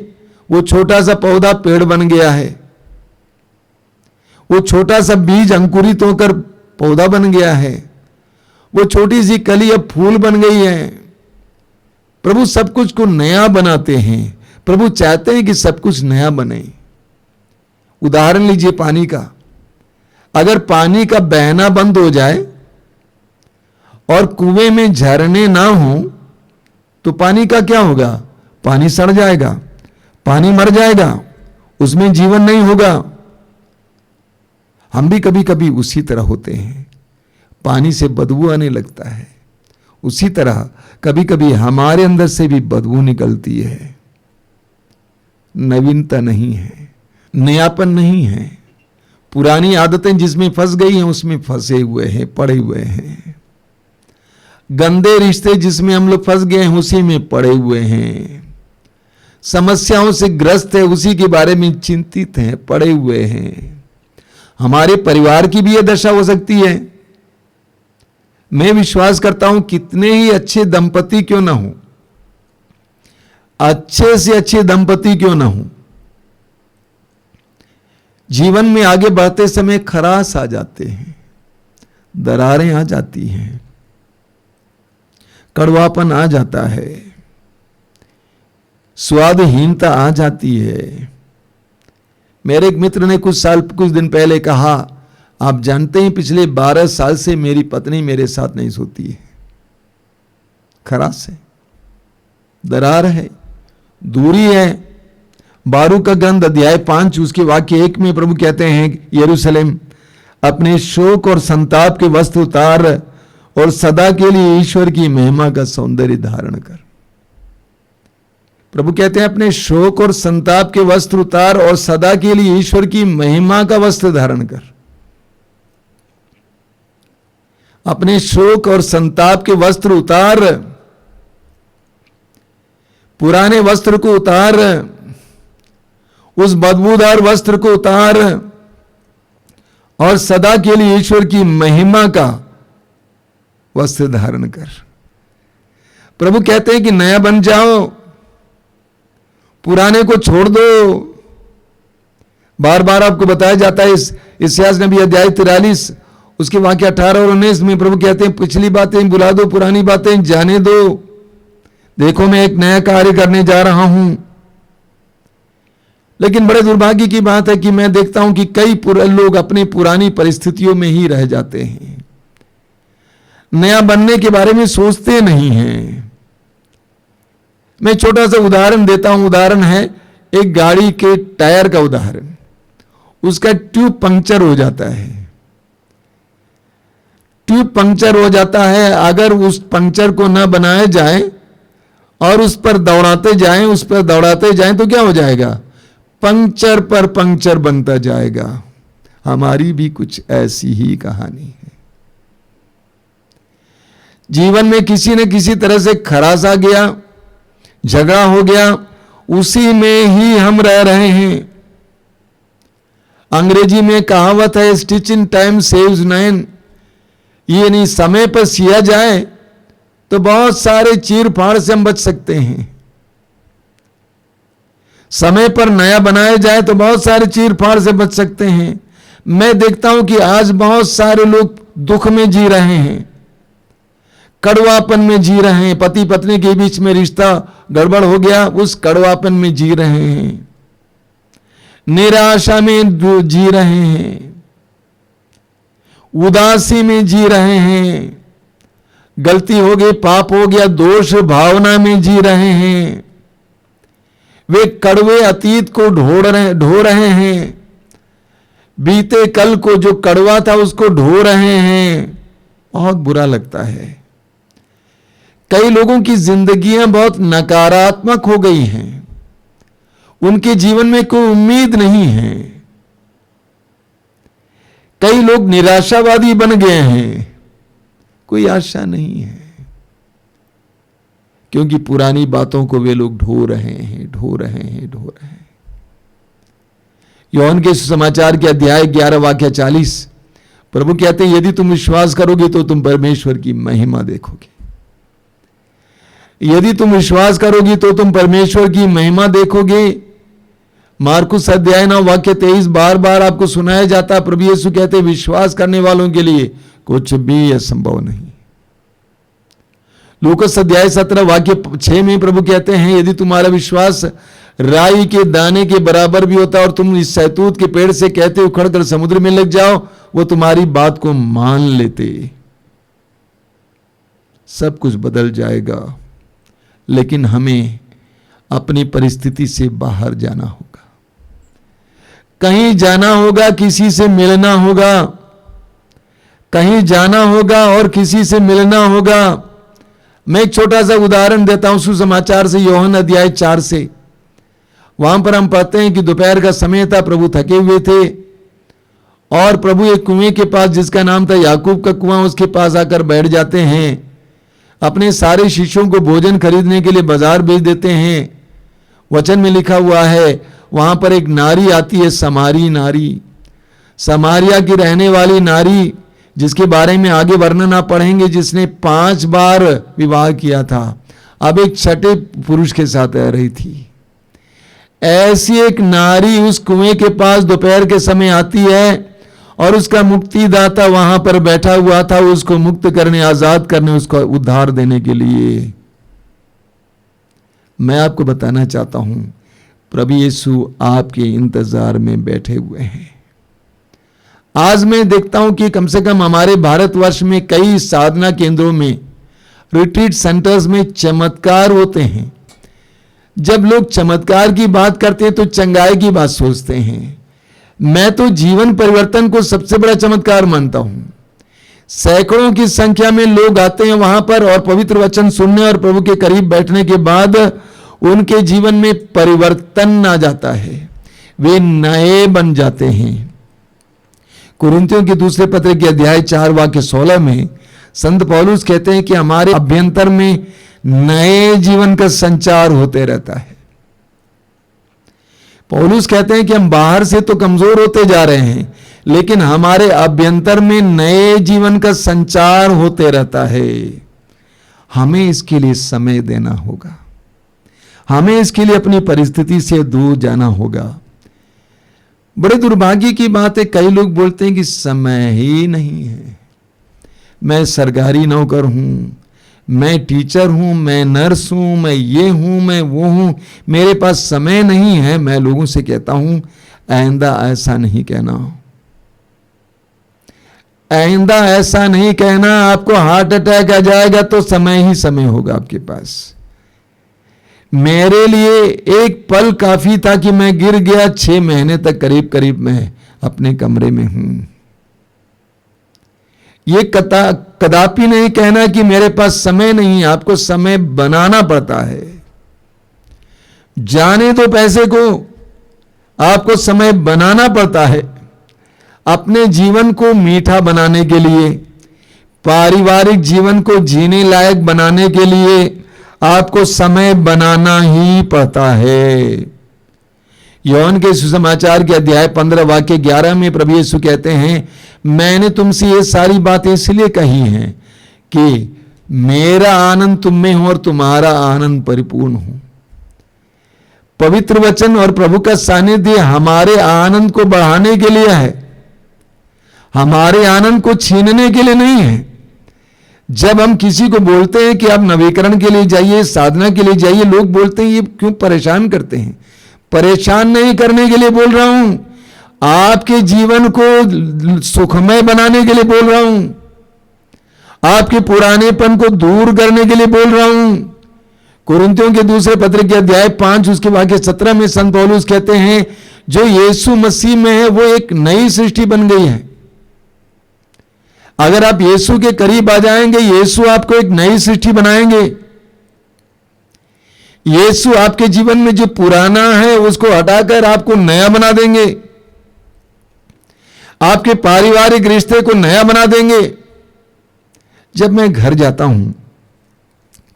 वो छोटा सा पौधा पेड़ बन गया है, वो छोटा सा बीज अंकुरित होकर पौधा बन गया है, वो छोटी सी कली अब फूल बन गई है। प्रभु सब कुछ को नया बनाते हैं। प्रभु चाहते हैं कि सब कुछ नया बने। उदाहरण लीजिए पानी का। अगर पानी का बहना बंद हो जाए और कुएं में झरने ना हो तो पानी का क्या होगा? पानी सड़ जाएगा, पानी मर जाएगा, उसमें जीवन नहीं होगा। हम भी कभी कभी उसी तरह होते हैं, पानी से बदबू आने लगता है। उसी तरह कभी कभी हमारे अंदर से भी बदबू निकलती है। नवीनता नहीं है, नयापन नहीं है। पुरानी आदतें जिसमें फंस गई हैं उसमें फंसे हुए हैं, पड़े हुए हैं। गंदे रिश्ते जिसमें हम लोग फंस गए हैं उसी में पड़े हुए हैं। समस्याओं से ग्रस्त है, उसी के बारे में चिंतित हैं, पड़े हुए हैं। हमारे परिवार की भी यह दशा हो सकती है। मैं विश्वास करता हूं कितने ही अच्छे दंपति क्यों ना हो, अच्छे से अच्छे दंपति क्यों ना हो, जीवन में आगे बढ़ते समय खराश आ जाते हैं, दरारें आ जाती हैं, कड़वापन आ जाता है, स्वादहीनता आ जाती है। मेरे एक मित्र ने कुछ दिन पहले कहा, आप जानते हैं पिछले 12 साल से मेरी पत्नी मेरे साथ नहीं सोती है। खराश है, दरार है, दूरी है। बारूक का ग्रंथ अध्याय 5 उसके वाक्य 1 में प्रभु कहते हैं, यरूशलेम अपने शोक और संताप के वस्त्र उतार और सदा के लिए ईश्वर की महिमा का सौंदर्य धारण कर। प्रभु कहते हैं अपने शोक और संताप के वस्त्र उतार और सदा के लिए ईश्वर की महिमा का वस्त्र धारण कर। अपने शोक और संताप के वस्त्र उतार, पुराने वस्त्र को उतार, उस बदबूदार वस्त्र को उतार और सदा के लिए ईश्वर की महिमा का वस्त्र धारण कर। प्रभु कहते हैं कि नया बन जाओ, पुराने को छोड़ दो। बार बार आपको बताया जाता है इस इस्यास नबी अध्याय 43 उसके वाक्य 18 और 19 में प्रभु कहते हैं पिछली बातें भुला दो, पुरानी बातें जाने दो। देखो मैं एक नया कार्य करने जा रहा हूं। लेकिन बड़े दुर्भाग्य की बात है कि मैं देखता हूं कि कई लोग अपनी पुरानी परिस्थितियों में ही रह जाते हैं, नया बनने के बारे में सोचते नहीं हैं। मैं छोटा सा उदाहरण देता हूं। उदाहरण है एक गाड़ी के टायर का उदाहरण। उसका ट्यूब पंक्चर हो जाता है। ट्यूब पंक्चर हो जाता है, अगर उस पंक्चर को न बनाया जाए और उस पर दौड़ाते जाएं तो क्या हो जाएगा? पंक्चर पर पंक्चर बनता जाएगा। हमारी भी कुछ ऐसी ही कहानी है। जीवन में किसी न किसी तरह से खराश आ गया, झगड़ा हो गया, उसी में ही हम रह रहे हैं। अंग्रेजी में कहावत है stitch in time saves nine. ये नहीं, समय पर सिया जाए तो बहुत सारे चीर फाड़ से हम बच सकते हैं। समय पर नया बनाया जाए तो बहुत सारे चीर फाड़ से बच सकते हैं। मैं देखता हूं कि आज बहुत सारे लोग दुख में जी रहे हैं, कड़वापन में जी रहे हैं, पति पत्नी के बीच में रिश्ता गड़बड़ हो गया, उस कड़वापन में जी रहे हैं, निराशा में जी रहे हैं, उदासी में जी रहे हैं, गलती हो गई, पाप हो गया, दोष भावना में जी रहे हैं, वे कड़वे अतीत को ढो रहे हैं, बीते कल को जो कड़वा था उसको ढो रहे हैं। बहुत बुरा लगता है। कई लोगों की जिंदगियां बहुत नकारात्मक हो गई हैं, उनके जीवन में कोई उम्मीद नहीं है। कई लोग निराशावादी बन गए हैं, कोई आशा नहीं है, क्योंकि पुरानी बातों को वे लोग ढो रहे हैं। यूहन्ना के सुसमाचार के अध्याय 11 वाक्य 40, प्रभु कहते हैं यदि तुम विश्वास करोगे तो तुम परमेश्वर की महिमा देखोगे। यदि तुम विश्वास करोगी तो तुम परमेश्वर की महिमा देखोगे। मार्कुस अध्याय 9 वाक्य 23 बार बार आपको सुनाया जाता है। प्रभु यीशु कहते हैं विश्वास करने वालों के लिए कुछ भी असंभव नहीं। लूकास अध्याय 17 वाक्य 6 में प्रभु कहते हैं यदि तुम्हारा विश्वास राई के दाने के बराबर भी होता और तुम इस सहतूत के पेड़ से कहते उखड़कर समुद्र में लग जाओ, वो तुम्हारी बात को मान लेते, सब कुछ बदल जाएगा। लेकिन हमें अपनी परिस्थिति से बाहर जाना होगा, कहीं जाना होगा, किसी से मिलना होगा, कहीं जाना होगा और किसी से मिलना होगा। मैं एक छोटा सा उदाहरण देता हूं सुसमाचार से, यूहन्ना अध्याय 4 से। वहां पर हम पढ़ते हैं कि दोपहर का समय था, प्रभु थके हुए थे और प्रभु एक कुएं के पास, जिसका नाम था याकूब का कुआं, उसके पास आकर बैठ जाते हैं। अपने सारे शिष्यों को भोजन खरीदने के लिए बाजार भेज देते हैं। वचन में लिखा हुआ है वहां पर एक नारी आती है, समारी नारी, समारिया की रहने वाली नारी, जिसके बारे में आगे वर्णन आप पढ़ेंगे, जिसने 5 बार विवाह किया था, अब एक छठे पुरुष के साथ रह रही थी। ऐसी एक नारी उस कुएं के पास दोपहर के समय आती है और उसका मुक्तिदाता वहां पर बैठा हुआ था, उसको मुक्त करने, आजाद करने, उसको उद्धार देने के लिए। मैं आपको बताना चाहता हूं प्रभु यीशु आपके इंतजार में बैठे हुए हैं। आज मैं देखता हूं कि कम से कम हमारे भारतवर्ष में कई साधना केंद्रों में, रिट्रीट सेंटर्स में चमत्कार होते हैं। जब लोग चमत्कार की बात करते हैं तो चंगाई की बात सोचते हैं। मैं तो जीवन परिवर्तन को सबसे बड़ा चमत्कार मानता हूं। सैकड़ों की संख्या में लोग आते हैं वहां पर और पवित्र वचन सुनने और प्रभु के करीब बैठने के बाद उनके जीवन में परिवर्तन आ जाता है, वे नए बन जाते हैं। कुरिन्थियों के दूसरे पत्र के अध्याय 4 वाक्य 16 में संत पौलुस कहते हैं कि हमारे अभ्यंतर में नए जीवन का संचार होते रहता है। पौलुस कहते हैं कि हम बाहर से तो कमजोर होते जा रहे हैं, लेकिन हमारे अभ्यंतर में नए जीवन का संचार होते रहता है। हमें इसके लिए समय देना होगा, हमें इसके लिए अपनी परिस्थिति से दूर जाना होगा। बड़े दुर्भाग्य की बात है, कई लोग बोलते हैं कि समय ही नहीं है। मैं सरकारी नौकर हूं, मैं टीचर हूं, मैं नर्स हूं, मैं ये हूं, मैं वो हूं, मेरे पास समय नहीं है। मैं लोगों से कहता हूं आइंदा ऐसा नहीं कहना, आइंदा ऐसा नहीं कहना। आपको हार्ट अटैक आ जाएगा तो समय ही समय होगा आपके पास। मेरे लिए एक पल काफी था कि मैं गिर गया, 6 महीने तक करीब करीब मैं अपने कमरे में हूं। ये कदापि नहीं कहना कि मेरे पास समय नहीं है। आपको समय बनाना पड़ता है। जाने दो पैसे को, आपको समय बनाना पड़ता है अपने जीवन को मीठा बनाने के लिए, पारिवारिक जीवन को जीने लायक बनाने के लिए आपको समय बनाना ही पड़ता है। यूहन्ना के सुसमाचार के अध्याय 15 वाक्य 11 में प्रभु यीशु कहते हैं मैंने तुमसे ये सारी बातें इसलिए कही हैं कि मेरा आनंद तुम में हो और तुम्हारा आनंद परिपूर्ण हो। पवित्र वचन और प्रभु का सानिध्य हमारे आनंद को बढ़ाने के लिए है, हमारे आनंद को छीनने के लिए नहीं है। जब हम किसी को बोलते हैं कि आप नवीकरण के लिए जाइए, साधना के लिए जाइए, लोग बोलते हैं ये क्यों परेशान करते हैं। परेशान नहीं करने के लिए बोल रहा हूं, आपके जीवन को सुखमय बनाने के लिए बोल रहा हूं, आपके पुरानेपन को दूर करने के लिए बोल रहा हूं। कुरिन्थियों के दूसरे पत्र के अध्याय 5 उसके वाक्य 17 में संत पौलुस कहते हैं, जो यीशु मसीह में है वो एक नई सृष्टि बन गई है। अगर आप यीशु के करीब आ जाएंगे, यीशु आपको एक नई सृष्टि बनाएंगे। यीशु आपके जीवन में जो पुराना है उसको हटाकर आपको नया बना देंगे, आपके पारिवारिक रिश्ते को नया बना देंगे। जब मैं घर जाता हूं,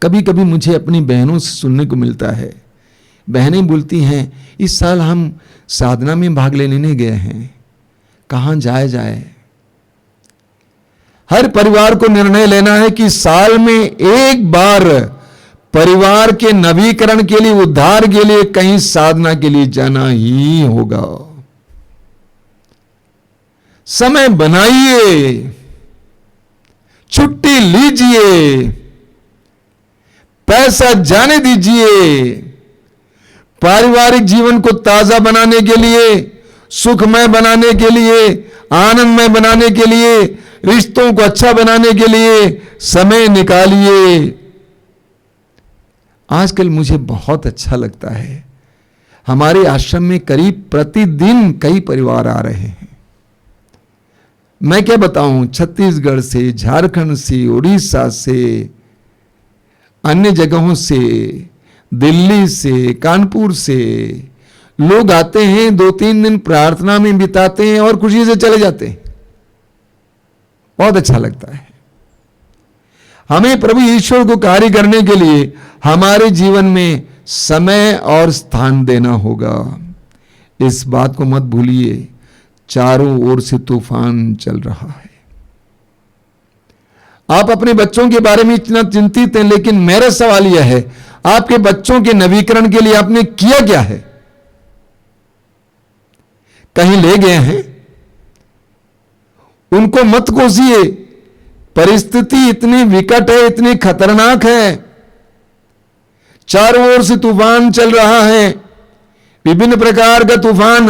कभी कभी मुझे अपनी बहनों से सुनने को मिलता है, बहनें बोलती हैं इस साल हम साधना में भाग लेने नहीं गए हैं, कहां जाए। हर परिवार को निर्णय लेना है कि साल में एक बार परिवार के नवीकरण के लिए, उद्धार के लिए कहीं साधना के लिए जाना ही होगा। समय बनाइए, छुट्टी लीजिए, पैसा जाने दीजिए, पारिवारिक जीवन को ताजा बनाने के लिए, सुखमय बनाने के लिए, आनंदमय बनाने के लिए, रिश्तों को अच्छा बनाने के लिए समय निकालिए। आजकल मुझे बहुत अच्छा लगता है, हमारे आश्रम में करीब प्रतिदिन कई परिवार आ रहे हैं। मैं क्या बताऊं, छत्तीसगढ़ से, झारखंड से, उड़ीसा से, अन्य जगहों से, दिल्ली से, कानपुर से लोग आते हैं, 2-3 दिन प्रार्थना में बिताते हैं और खुशी से चले जाते हैं। बहुत अच्छा लगता है। हमें प्रभु ईश्वर को कार्य करने के लिए हमारे जीवन में समय और स्थान देना होगा। इस बात को मत भूलिए, चारों ओर से तूफान चल रहा है। आप अपने बच्चों के बारे में इतना चिंतित हैं, लेकिन मेरा सवाल यह है, आपके बच्चों के नवीकरण के लिए आपने किया क्या है? कहीं ले गए हैं? उनको मत कोसिए, परिस्थिति इतनी विकट है, इतनी खतरनाक है, चारों ओर से तूफान चल रहा है, विभिन्न प्रकार का तूफान,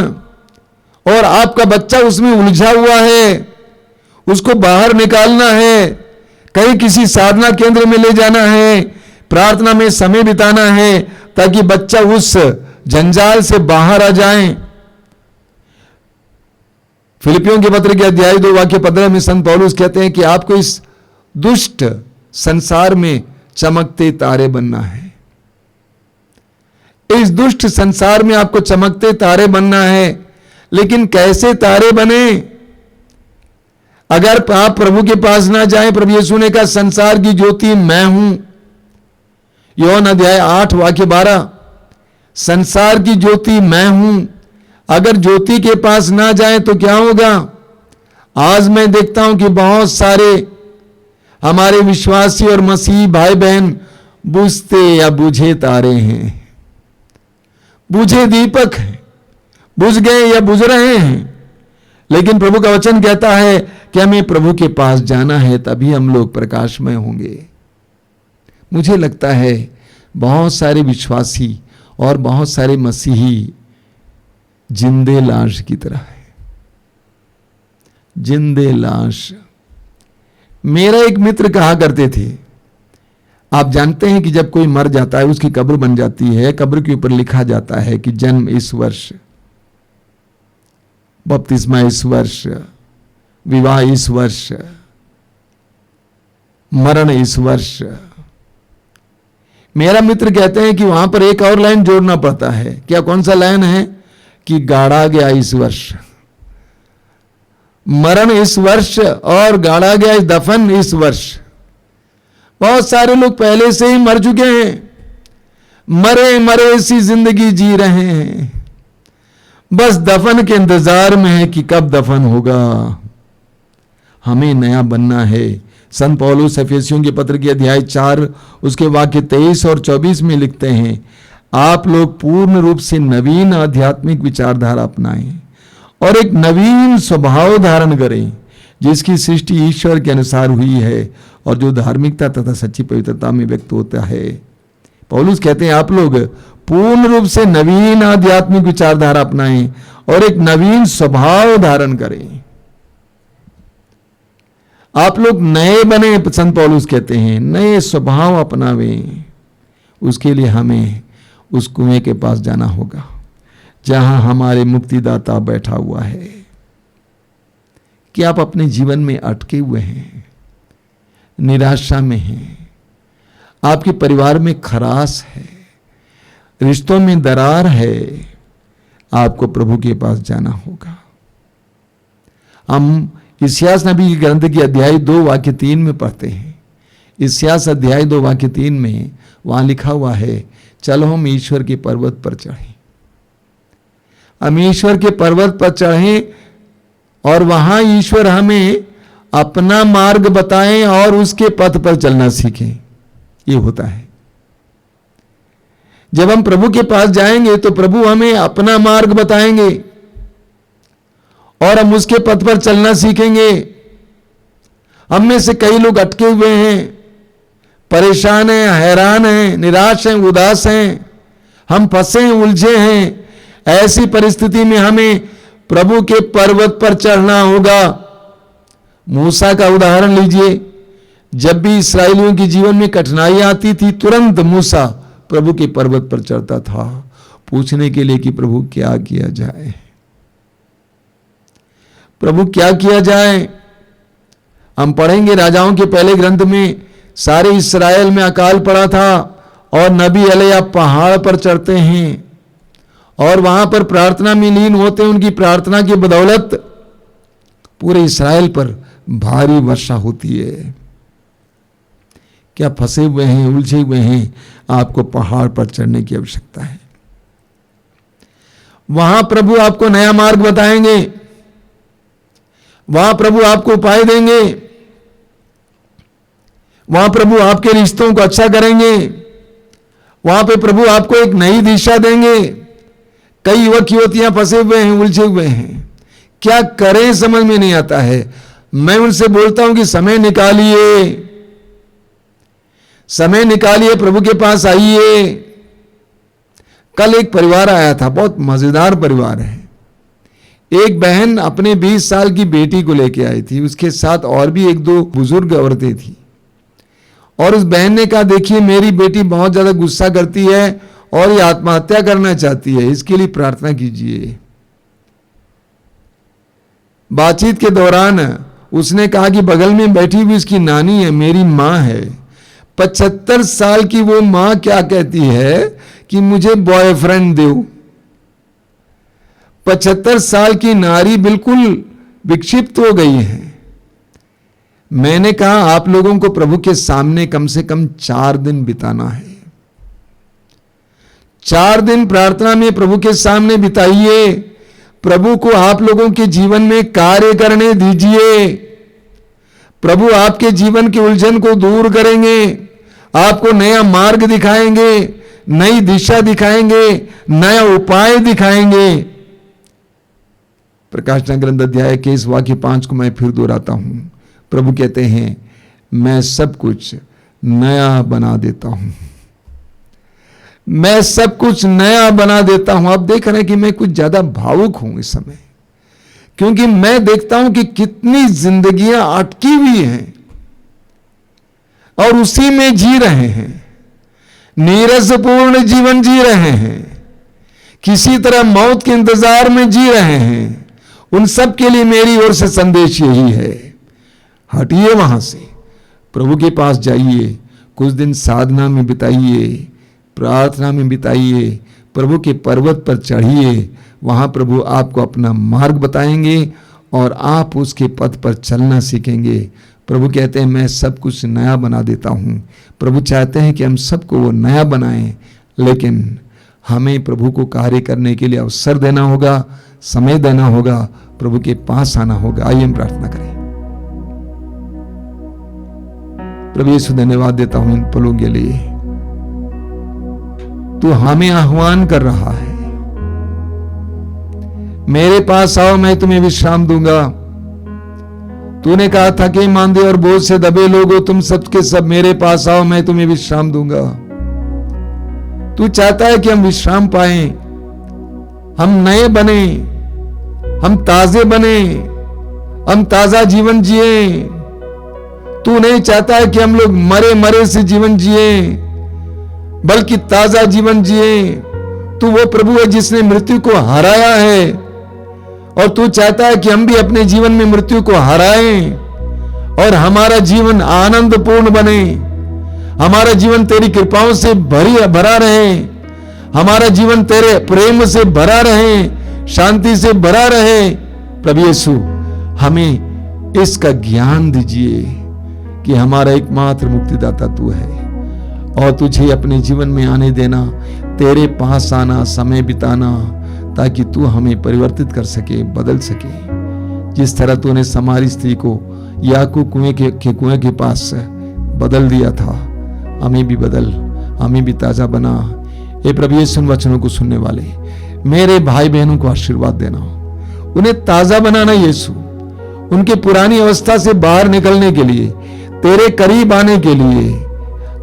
और आपका बच्चा उसमें उलझा हुआ है। उसको बाहर निकालना है, कहीं किसी साधना केंद्र में ले जाना है, प्रार्थना में समय बिताना है, ताकि बच्चा उस जंजाल से बाहर आ जाए। फिलिपियों के पत्र के अध्याय 2 वाक्य 15 में संत पौलुस कहते हैं कि आपको इस दुष्ट संसार में चमकते तारे बनना है। इस दुष्ट संसार में आपको चमकते तारे बनना है, लेकिन कैसे तारे बने? अगर आप प्रभु के पास ना जाएं, प्रभु यीशु ने कहा संसार की ज्योति मैं हूं, योहन अध्याय 8 वाक्य 12, संसार की ज्योति मैं हूं। अगर ज्योति के पास ना जाए तो क्या होगा? आज मैं देखता हूं कि बहुत सारे हमारे विश्वासी और मसीही भाई बहन बुझते या बुझे तारे हैं, बुझे दीपक हैं, बुझ गए या बुझ रहे हैं। लेकिन प्रभु का वचन कहता है कि हमें प्रभु के पास जाना है, तभी हम लोग प्रकाशमय होंगे। मुझे लगता है बहुत सारे विश्वासी और बहुत सारे मसीही जिंदे लाश की तरह है, जिंदे लाश। मेरा एक मित्र कहा करते थे, आप जानते हैं कि जब कोई मर जाता है उसकी कब्र बन जाती है, कब्र के ऊपर लिखा जाता है कि जन्म इस वर्ष, बपतिस्मा इस वर्ष, विवाह इस वर्ष, मरण इस वर्ष। मेरा मित्र कहते हैं कि वहां पर एक और लाइन जोड़ना पड़ता है। क्या, कौन सा लाइन है? कि गाड़ा गया इस वर्ष, मरण इस वर्ष और गाड़ा गया दफन इस वर्ष। बहुत सारे लोग पहले से ही मर चुके हैं, मरे मरे सी जिंदगी जी रहे हैं, बस दफन के इंतजार में है कि कब दफन होगा। हमें नया बनना है। संत पौलुस एफेसियों के पत्र के अध्याय 4 उसके वाक्य 23 और 24 में लिखते हैं, आप लोग पूर्ण रूप से नवीन आध्यात्मिक विचारधारा अपनाएं और एक नवीन स्वभाव धारण करें, जिसकी सृष्टि ईश्वर के अनुसार हुई है और जो धार्मिकता तथा सच्ची पवित्रता में व्यक्त होता है। पौलुस कहते हैं आप लोग पूर्ण रूप से नवीन आध्यात्मिक विचारधारा अपनाएं और एक नवीन स्वभाव धारण करें। आप लोग नए बने, संत पौलुस कहते हैं, नए स्वभाव अपनावें। उसके लिए हमें उस कुएं के पास जाना होगा जहां हमारे मुक्तिदाता बैठा हुआ है। कि आप अपने जीवन में अटके हुए हैं, निराशा में हैं, आपके परिवार में खराश है, रिश्तों में दरार है, आपको प्रभु के पास जाना होगा। हम इस्यास नबी की ग्रंथ की अध्याय 2 वाक्य 3 में पढ़ते हैं। इस्यास अध्याय 2 वाक्य 3 में वहां लिखा हुआ है, चलो हम ईश्वर के पर्वत पर चढ़ें। हम ईश्वर के पर्वत पर चढ़ें और वहां ईश्वर हमें अपना मार्ग बताएं और उसके पथ पर चलना सीखें। ये होता है जब हम प्रभु के पास जाएंगे तो प्रभु हमें अपना मार्ग बताएंगे और हम उसके पथ पर चलना सीखेंगे। हम में से कई लोग अटके हुए हैं, परेशान हैं, हैरान हैं, निराश हैं, उदास हैं, हम फंसे हैं, उलझे हैं। ऐसी परिस्थिति में हमें प्रभु के पर्वत पर चढ़ना होगा। मूसा का उदाहरण लीजिए, जब भी इस्राएलियों के जीवन में कठिनाई आती थी तुरंत मूसा प्रभु के पर्वत पर चढ़ता था पूछने के लिए कि प्रभु क्या किया जाए, प्रभु क्या किया जाए। हम पढ़ेंगे राजाओं के पहले ग्रंथ में सारे इस्राएल में अकाल पड़ा था और नबी एलिय्याह पहाड़ पर चढ़ते हैं और वहां पर प्रार्थना में लीन होते हैं। उनकी प्रार्थना की बदौलत पूरे इस्राएल पर भारी वर्षा होती है। क्या फंसे हुए हैं, उलझे हुए हैं, आपको पहाड़ पर चढ़ने की आवश्यकता है। वहां प्रभु आपको नया मार्ग बताएंगे, वहां प्रभु आपको उपाय देंगे, वहां प्रभु आपके रिश्तों को अच्छा करेंगे, वहां पे प्रभु आपको एक नई दिशा देंगे। कई युवक युवतियां फंसे हुए हैं, उलझे हुए हैं, क्या करें समझ में नहीं आता है। मैं उनसे बोलता हूं कि समय निकालिए, समय निकालिए, प्रभु के पास आइए। कल एक परिवार आया था, बहुत मजेदार परिवार है। एक बहन अपने 20 साल की बेटी को लेके आई थी, उसके साथ और भी 1-2 बुजुर्ग औरतें थी। और उस बहन ने कहा, देखिए मेरी बेटी बहुत ज्यादा गुस्सा करती है और ये आत्महत्या करना चाहती है, इसके लिए प्रार्थना कीजिए। बातचीत के दौरान उसने कहा कि बगल में बैठी हुई उसकी नानी है, मेरी मां है। 75 साल की वो मां क्या कहती है कि मुझे बॉयफ्रेंड दो। 75 साल की नारी बिल्कुल विक्षिप्त हो गई है। मैंने कहा आप लोगों को प्रभु के सामने कम से कम 4 दिन बिताना है। 4 दिन प्रार्थना में प्रभु के सामने बिताइए। प्रभु को आप लोगों के जीवन में कार्य करने दीजिए। प्रभु आपके जीवन की उलझन को दूर करेंगे, आपको नया मार्ग दिखाएंगे, नई दिशा दिखाएंगे, नया उपाय दिखाएंगे। प्रकाशना ग्रंथ अध्याय के इस वाक्य 5 को मैं फिर दोहराता हूं। प्रभु कहते हैं मैं सब कुछ नया बना देता हूं, मैं सब कुछ नया बना देता हूं। आप देख रहे हैं कि मैं कुछ ज्यादा भावुक हूं इस समय, क्योंकि मैं देखता हूं कि कितनी जिंदगियां अटकी हुई हैं और उसी में जी रहे हैं, नीरसपूर्ण जीवन जी रहे हैं, किसी तरह मौत के इंतजार में जी रहे हैं। उन सब के लिए मेरी ओर से संदेश यही है, हटिए वहां से, प्रभु के पास जाइए, कुछ दिन साधना में बिताइए, प्रार्थना में बिताइए, प्रभु के पर्वत पर चढ़िए। वहां प्रभु आपको अपना मार्ग बताएंगे और आप उसके पथ पर चलना सीखेंगे। प्रभु कहते हैं मैं सब कुछ नया बना देता हूं। प्रभु चाहते हैं कि हम सबको वो नया बनाएं, लेकिन हमें प्रभु को कार्य करने के लिए अवसर देना होगा, समय देना होगा, प्रभु के पास आना होगा। आइए हम प्रार्थना करें। प्रभु यीशु धन्यवाद देता हूं इन पलों के लिए। तू हमें आह्वान कर रहा है, मेरे पास आओ मैं तुम्हें विश्राम दूंगा। तूने कहा थके मांदे और बोझ से दबे लोगो तुम सबके सब मेरे पास आओ, मैं तुम्हें विश्राम दूंगा। तू चाहता है कि हम विश्राम पाएं, हम नए बने, हम ताजे बने, हम ताजा जीवन जिए। तू नहीं चाहता है कि हम लोग मरे मरे से जीवन जिए, बल्कि ताजा जीवन जिए। तू वो प्रभु है जिसने मृत्यु को हराया है, और तू चाहता है कि हम भी अपने जीवन में मृत्यु को हराएं और हमारा जीवन आनंदपूर्ण बने, हमारा जीवन तेरी कृपाओं से भरा रहे, हमारा जीवन तेरे प्रेम से भरा रहे, शांति से भरा रहे। प्रभु यीशु, हमें इसका ज्ञान दीजिए कि हमारा एकमात्र मुक्तिदाता तू है, और तुझे अपने जीवन में आने देना, तेरे पास आना, समय बिताना, ताकि तू हमें परिवर्तित कर सके, बदल सके। जिस तरह तूने समारी स्त्री को याकूब कुएं के पास बदल दिया था, हमें भी बदल, हमें भी ताजा बना। हे प्रभु यीशु, वचनों को सुनने वाले मेरे भाई बहनों को आशीर्वाद देना, उन्हें ताजा बनाना यीशु, उनके पुरानी अवस्था से बाहर निकलने के लिए, तेरे करीब आने के लिए,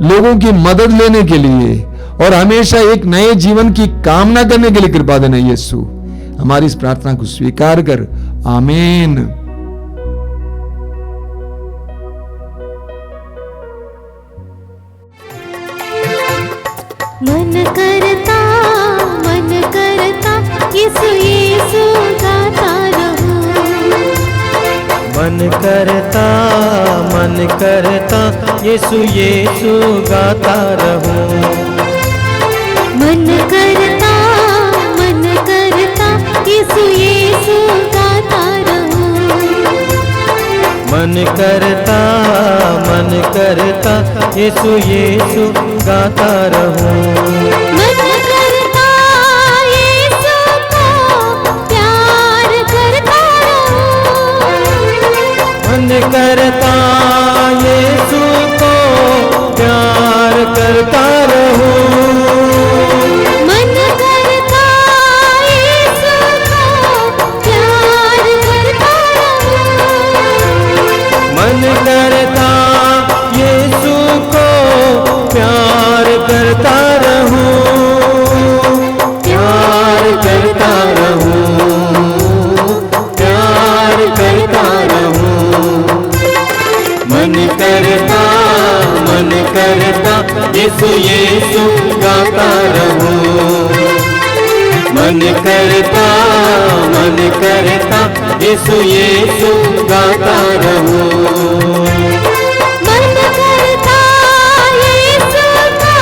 लोगों की मदद लेने के लिए और हमेशा एक नए जीवन की कामना करने के लिए कृपा देना यीशु। हमारी इस प्रार्थना को स्वीकार कर, आमीन। मन करता यीशु यीशु गाता रहूं। मन करता यीशु यीशु गाता रहूं। मन करता यीशु यीशु गाता रहूं। मन करता यीशु यीशु गाता रहूं। मन करता यीशु को प्यार करता रहूं। मन करता यीशु को प्यार करता रहूं। मन करता यीशु को प्यार करता रहूं। मन करता यीशु को प्यार करता रहूं। प्यार करता रहूं। प्यार करता रहूं। मन करता यीशु यीशु गाता रहूं। मन करता यीशु यीशु गाता रहूं। मन करता यीशु का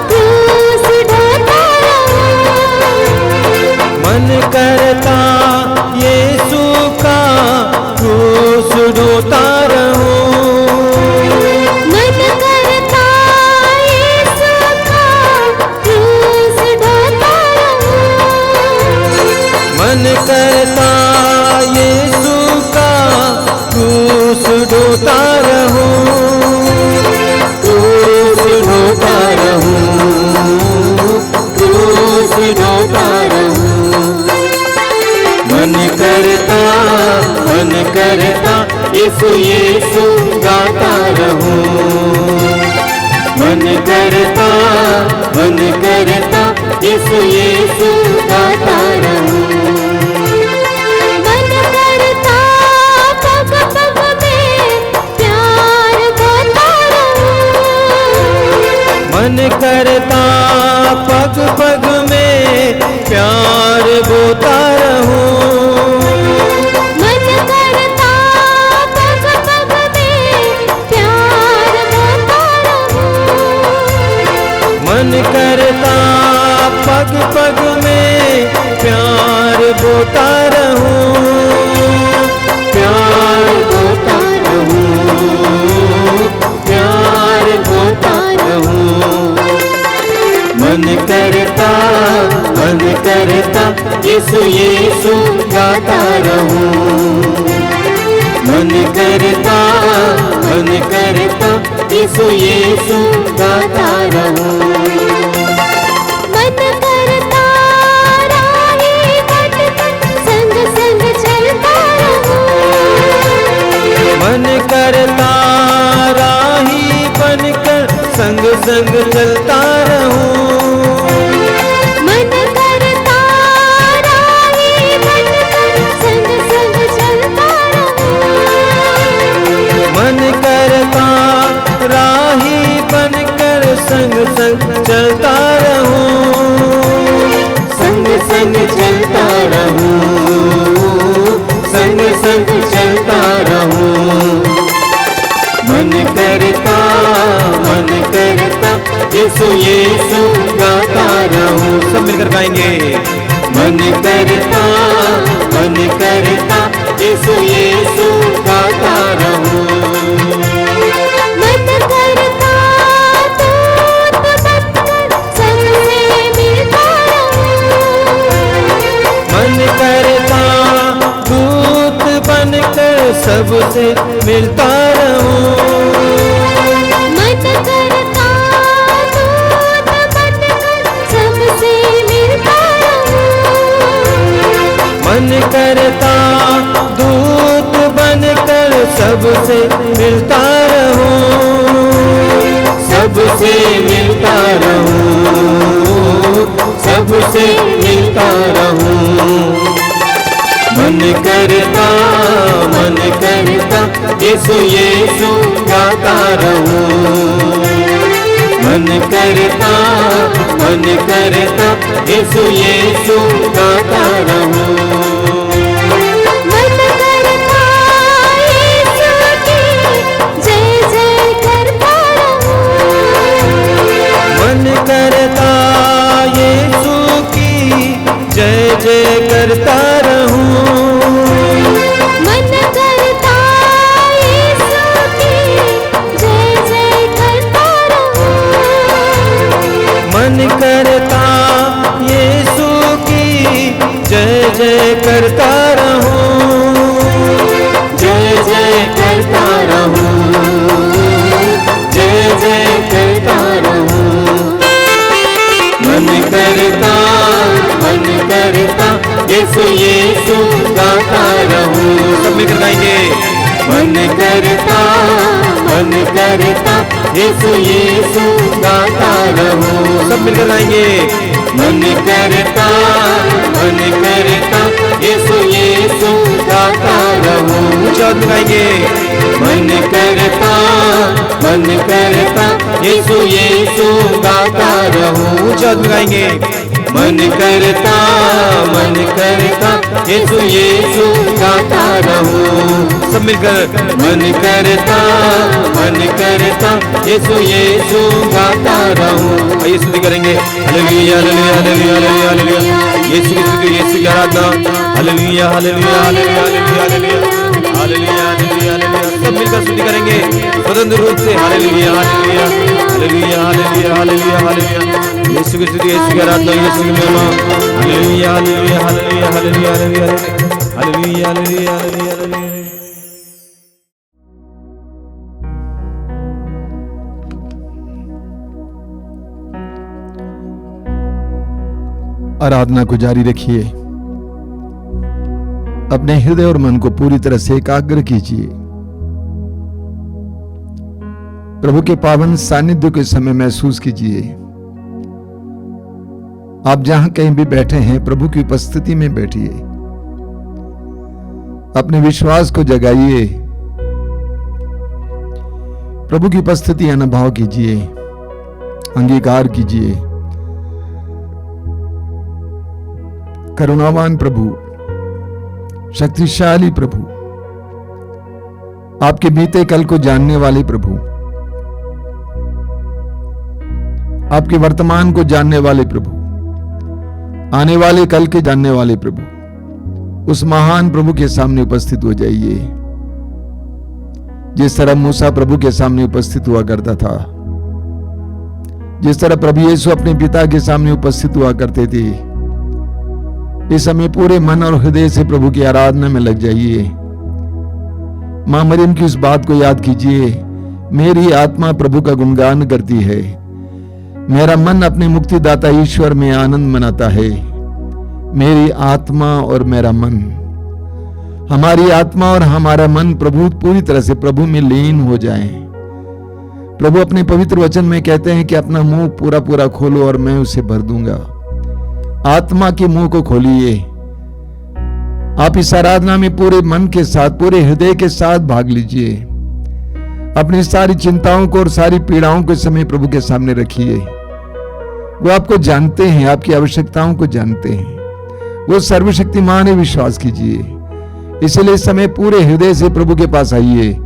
क्रूस ढोता रहूं। मन करता यीशु का क्रूस ढोता रहूं। मन करता यीशु का क्रूस ढोता रहूं। मन करता यीशु का क्रूस ढोता रहूं। क्रूस ढोता रहूं। क्रूस ढोता रहूं। मन करता यीशु यीशु गाता रहूं। मन करता यीशु यीशु गाता रहूं। मन करता पग पग में प्यार गाता रहूं। मन करता पग पग में प्यार बोता रहूं। मन करता पग पग में प्यार गाता रहूं। मन करता पग पग में प्यार बोता रहूं। प्यार बोता रहूं। प्यार बोता रहूं। मन करता यीशु यीशु गाता रहूं। मन करता यीशु यीशु गाता रहूं। मन करता राही भटक संग संग चलता रहूं। संग संग चलता रहूं। मन करता राही बनकर संग संग चलता रहूं। मन करता राही बनकर संग संग चलता रहूं। संग संग चलता रहूं, संग संग चलता रहूं। मन करता यीशु यीशु गाता रहूं। सब मिलकर गाएंगे। मन करता यीशु यीशु गाता रहूं। मन करता दूत बनकर संग से मिलता रहूं। मन करता दूत बनकर सबसे मिलता रहूं। मन करता दूत बनकर सबसे मिलता रहूं। मन करता दूत बनकर सबसे मिलता रहूं। सबसे मिलता रहूं, सबसे मिलता रहूं। मन करता यीशु यीशु गाता रहूं। मन करता यीशु यीशु गाता रहूं। मन करता यीशु की जय जय करता रहूं। मन करता यीशु की जय जय करता रहूं। मन करता यीशु की जय जय करता रहूं। मन करता यीशु की जय जय करता रहूं। जय जय करता रहूं, जय जय करता रहूं। मन करता यीशु यीशु गाता रहूं। सब मिलकर गाएंगे। मन करता यीशु यीशु गाता रहूं। सब मिलकर गाएंगे। मन करता यीशु यीशु गाता रहूं। ऊंचा आवाज में गाएंगे। मन करता यीशु यीशु गाता रहूं। ऊंचा आवाज में गाएंगे। मन करता यीशु यीशु गाता रहूं। सब मिलकर मन करता यीशु यीशु गाता रहूं। आइए स्तुति करेंगे। Hallelujah hallelujah hallelujah hallelujah. Yeshu की स्तुति, यीशु की आराधना। Hallelujah hallelujah hallelujah hallelujah hallelujah hallelujah hallelujah. सब मिलकर स्तुति करेंगे स्वतंत्र रूप से। Hallelujah hallelujah hallelujah hallelujah hallelujah hallelujah. Yeshu की स्तुति, यीशु की आराधना, यीशु की महिमा। Hallelujah hallelujah hallelujah hallelujah hallelujah hallelujah hallelujah hallelujah. आराधना को जारी रखिए। अपने हृदय और मन को पूरी तरह से एकाग्र कीजिए। प्रभु के पावन सानिध्य के समय महसूस कीजिए। आप जहां कहीं भी बैठे हैं, प्रभु की उपस्थिति में बैठिए। अपने विश्वास को जगाइए। प्रभु की उपस्थिति अनुभव कीजिए, अंगीकार कीजिए। करुणावान प्रभु, शक्तिशाली प्रभु, आपके बीते कल को जानने वाले प्रभु, आपके वर्तमान को जानने वाले प्रभु, आने वाले कल के जानने वाले प्रभु, उस महान प्रभु के सामने उपस्थित हो जाइए। जिस तरह मूसा प्रभु के सामने उपस्थित हुआ करता था, जिस तरह प्रभु यीशु अपने पिता के सामने उपस्थित हुआ करते थे, इस समय पूरे मन और हृदय से प्रभु की आराधना में लग जाइए। मां मरियम की उस बात को याद कीजिए, मेरी आत्मा प्रभु का गुणगान करती है, मेरा मन अपने मुक्तिदाता ईश्वर में आनंद मनाता है। मेरी आत्मा और मेरा मन, हमारी आत्मा और हमारा मन प्रभु पूरी तरह से प्रभु में लीन हो जाएं। प्रभु अपने पवित्र वचन में कहते हैं कि अपना मुंह पूरा पूरा खोलो और मैं उसे भर दूंगा। आत्मा के मुंह को खोलिए। आप इस आराधना में पूरे मन के साथ, पूरे हृदय के साथ भाग लीजिए। अपनी सारी चिंताओं को और सारी पीड़ाओं को इस समय प्रभु के सामने रखिए। वो आपको जानते हैं, आपकी आवश्यकताओं को जानते हैं। वो सर्वशक्तिमान है, विश्वास कीजिए। इसलिए इस समय पूरे हृदय से प्रभु के पास आइए।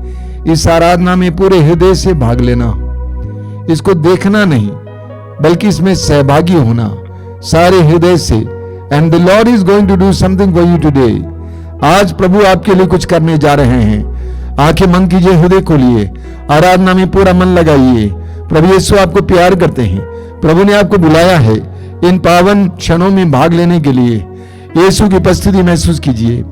इस आराधना में पूरे हृदय से भाग लेना, इसको देखना नहीं बल्कि इसमें सहभागी होना सारे हृदय से। And the Lord is going to do something for you today. आज प्रभु आपके लिए कुछ करने जा रहे हैं। आंखें बंद कीजिए, हृदय खोलिए, आराधना में पूरा मन लगाइए। प्रभु यीशु आपको प्यार करते हैं। प्रभु ने आपको बुलाया है इन पावन क्षणों में भाग लेने के लिए। यीशु की उपस्थिति महसूस कीजिए।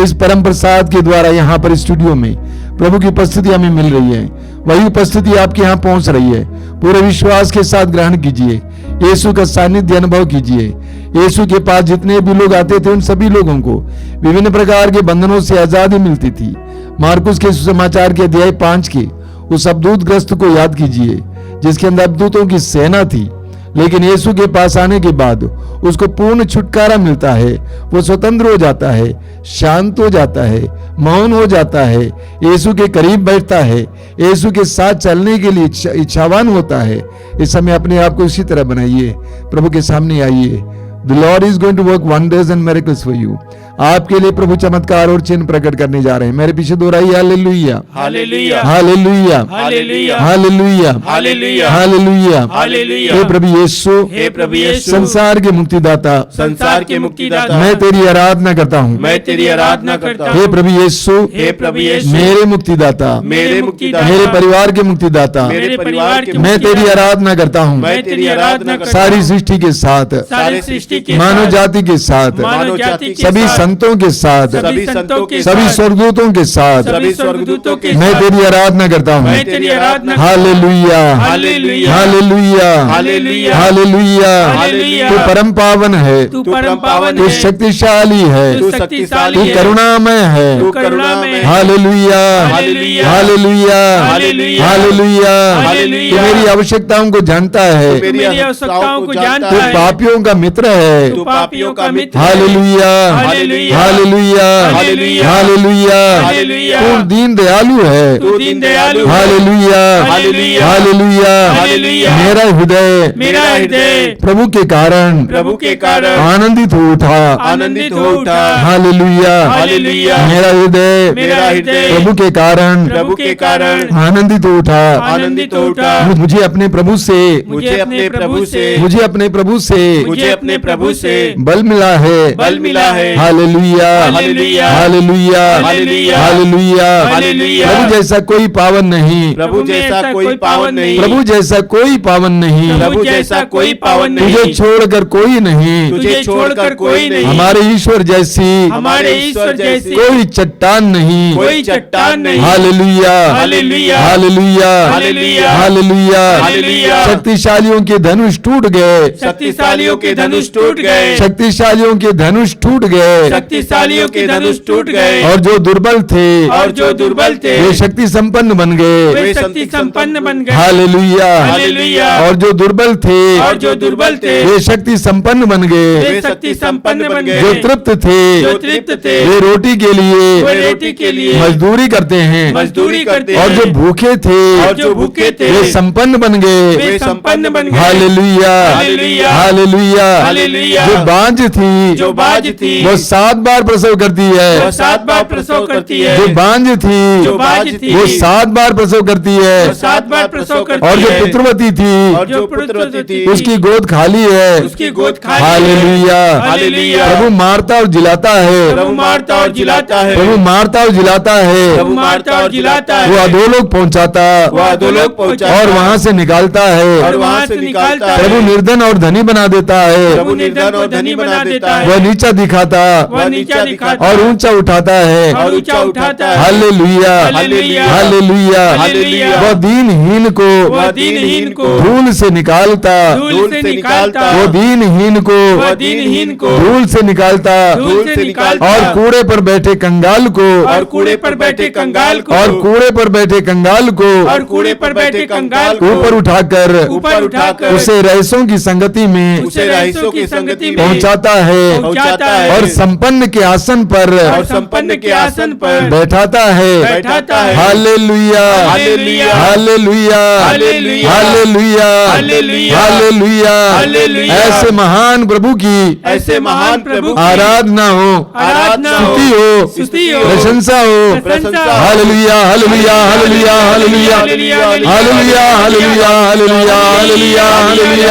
इस परम प्रसाद के द्वारा यहाँ पर स्टूडियो में प्रभु की उपस्थिति हमें मिल रही है। वही उपस्थिति आपके यहाँ पहुंच रही है। पूरे विश्वास के साथ ग्रहण कीजिए। यीशु का सानिध्य अनुभव कीजिए। यीशु के पास जितने भी लोग आते थे उन सभी लोगों को विभिन्न प्रकार के बंधनों से आजादी मिलती थी। मार्कुस के सुसमाचार के अध्याय 5 के उस अवधूत ग्रस्त को याद कीजिए जिसके अंदर अवधूतों की सेना थी, लेकिन यीशु के पास आने के बाद उसको पूर्ण छुटकारा मिलता है। वो स्वतंत्र हो जाता है, शांत हो जाता है, मौन हो जाता है, यीशु के करीब बैठता है, यीशु के साथ चलने के लिए इच्छावान होता है। इस समय अपने आप को इसी तरह बनाइए, प्रभु के सामने आइए। The Lord is going to work wonders and miracles for you. आपके लिए प्रभु चमत्कार और चिन्ह प्रकट करने जा रहे हैं। मेरे पीछे दोहराइए, hallelujah, hallelujah, hallelujah, hallelujah, hallelujah, hallelujah, hallelujah, hallelujah. हे प्रभु यीशु, हे प्रभु यीशु, संसार के मुक्तिदाता, संसार के मुक्तिदाता, मैं तेरी आराधना करता हूँ। मैं तेरी आराधना करता हे हूँ। प्रभु यीशु, हे प्रभु यीशु, मेरे मुक्तिदाता, मेरे मुक्तिदाता, मेरे परिवार के मुक्तिदाता, मेरे परिवार के मैं तेरी आराधना करता हूँ। मैं तेरी आराधना करता सारी हूँ। सृष्टि के साथ, सारी सृष्टि के मानव साथ, जाति के साथ, मानव जाति के सभी साथ, संतों के साथ, सभी संतों के सभी साथ, स्वर्गदूतों के साथ सभी स्वर्गदूतों के मैं साथ तेरी आराधना करता हूँ। मैं तेरी आराधना hallelujah, hallelujah, hallelujah, hallelujah, hallelujah. Hallelujah. तू परम पावन है, तू परम पावन तू है, शक्तिशाली है, तू शक्तिशाली तू है, करुणामय है। तू करुणामय है। Hallelujah, hallelujah, hallelujah, hallelujah, hallelujah. Hallelujah. तू मेरी आवश्यकताओं को जानता है, तू मेरी आवश्यकताओं को जानता तू है। पापियों का मित्र है। तू पापियों का मित्र है। Hallelujah, hallelujah, hallelujah, hallelujah, hallelujah. Hallelujah. तू दीन दयालु है। तू दीन दयालु है। Hallelujah, hallelujah, hallelujah. हालेलुया। मेरा हृदय मेरा हृदय प्रभु के कारण प्रभु के कारण आनंदित हो उठा। आनंदित हो उठा। Hallelujah, hallelujah. मेरा हृदय मेरा हृदय प्रभु के कारण प्रभु के कारण आनंदित हो उठा। आनंदित हो उठा। मुझे अपने प्रभु से, मुझे अपने प्रभु से, मुझे अपने प्रभु से मुझे अपने प्रभु से बल मिला है। बल मिला है। Hallelujah, hallelujah, hallelujah, hallelujah, hallelujah. Hallelujah. प्रभु जैसा कोई पावन नहीं, प्रभु जैसा कोई पावन नहीं, प्रभु जैसा कोई पावन नहीं, प्रभु जैसा कोई पावन नहीं, तुझे छोड़कर कोई नहीं, तुझे छोड़कर कोई नहीं, हमारे ईश्वर जैसी हमारे ईश्वर जैसी कोई चट्टान नहीं। कोई चट्टान नहीं। Hallelujah, hallelujah, hallelujah, hallelujah, hallelujah. Hallelujah. शक्तिशालियों के धनुष टूट गए, शक्तिशालियों के धनुष टूट गए, शक्तिशालियों के धनुष टूट गए, शक्तिशालियों के धनुष टूट गए, और जो दुर्बल थे और जो दुर्बल थे वे शक्ति संपन्न बन गए। वे शक्ति संपन्न बन गए। Hallelujah, hallelujah. और जो दुर्बल थे और जो दुर्बल थे वे शक्ति संपन्न बन गए। वे शक्ति संपन्न बन गए। जो तृप्त थे जो तृप्त थे वे रोटी के लिए वे रोटी के लिए मजदूरी करते हैं। मजदूरी करते और हैं। जो भूखे थे और जो भूखे थे वे संपन्न बन गए। वे संपन्न बन गए। Hallelujah, hallelujah, hallelujah. हालेलुया। जो बांझ थी जो बाज थी वो 7 बार प्रसव करती वो है। 7 बार प्रसव करती है। जो बांझ थी जो बाज थी वो 7 बार प्रसव करती वो है। 7 बार प्रसव करती और जो है। पुत्रवती थी और जो पुत्रवती थी उसकी गोद खाली है। उसकी गोद खाली है। Hallelujah, hallelujah. प्रभु मारता और जिलाता है। प्रभु मारता और जिलाता है। प्रभु मारता और जिलाता है। प्रभु मारता और जिलाता है। वो अधोलोक पहुंचाता वो अधोलोक पहुंचाता और वहां से निकालता और है। वहां से निकालता है। प्रभु निर्धन और धनी बना देता है। प्रभु निर्धन और धनी बना देता है। वह नीचा दिखाता वह नीचा दिखाता और ऊंचा उठाता है। और ऊंचा उठाता है। Hallelujah, hallelujah, hallelujah, hallelujah. वह दीनहीन को वह दीनहीन को धूल से निकालता, धूल से निकालता, वो दीनहीन को वह दीनहीन को धूल से निकालता, धूल से निकालता, और कूड़े पर बैठे कंगाल को, और कूड़े पर बैठे कंगाल को, और कूड़े पर बैठे कंगाल को और कूड़े पर बैठे कंगाल को ऊपर उठाकर ऊपर उठाकर उसे रईसों की संगति में उसे रईसों की संगति में पहुंचाता है, पहुंचाता है, और संपन्न के आसन पर और संपन्न के आसन पर बैठाता है। बैठाता है। Hallelujah, hallelujah, hallelujah, hallelujah, hallelujah, hallelujah, hallelujah. Hallelujah. ऐसे महान प्रभु की ऐसे महान प्रभु की आराधना हो, आराधना हो, स्तुति हो, स्तुति हो, प्रशंसा हो। प्रशंसा हो। Hallelujah, hallelujah, hallelujah, hallelujah, hallelujah, hallelujah, hallelujah, hallelujah, hallelujah,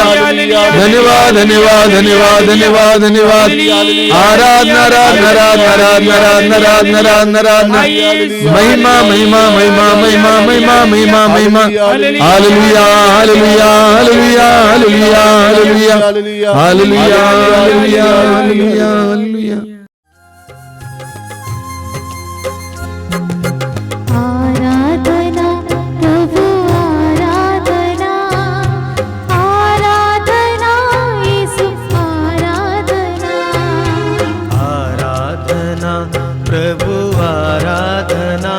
hallelujah. धन्यवाद, धन्यवाद, धन्यवाद, धन्यवाद, धन्यवाद। आराधना, आराधना, आराधना, आराधना, आराधना, आराधना, आराधना, महिमा, महिमा, महिमा, महिमा, महिमा, महिमा, महिमा। Hallelujah, hallelujah, hallelujah, hallelujah, hallelujah, hallelujah, hallelujah, hallelujah, hallelujah. आराधना प्रभु आराधना, आराधना यीशु आराधना, आराधना प्रभु आराधना,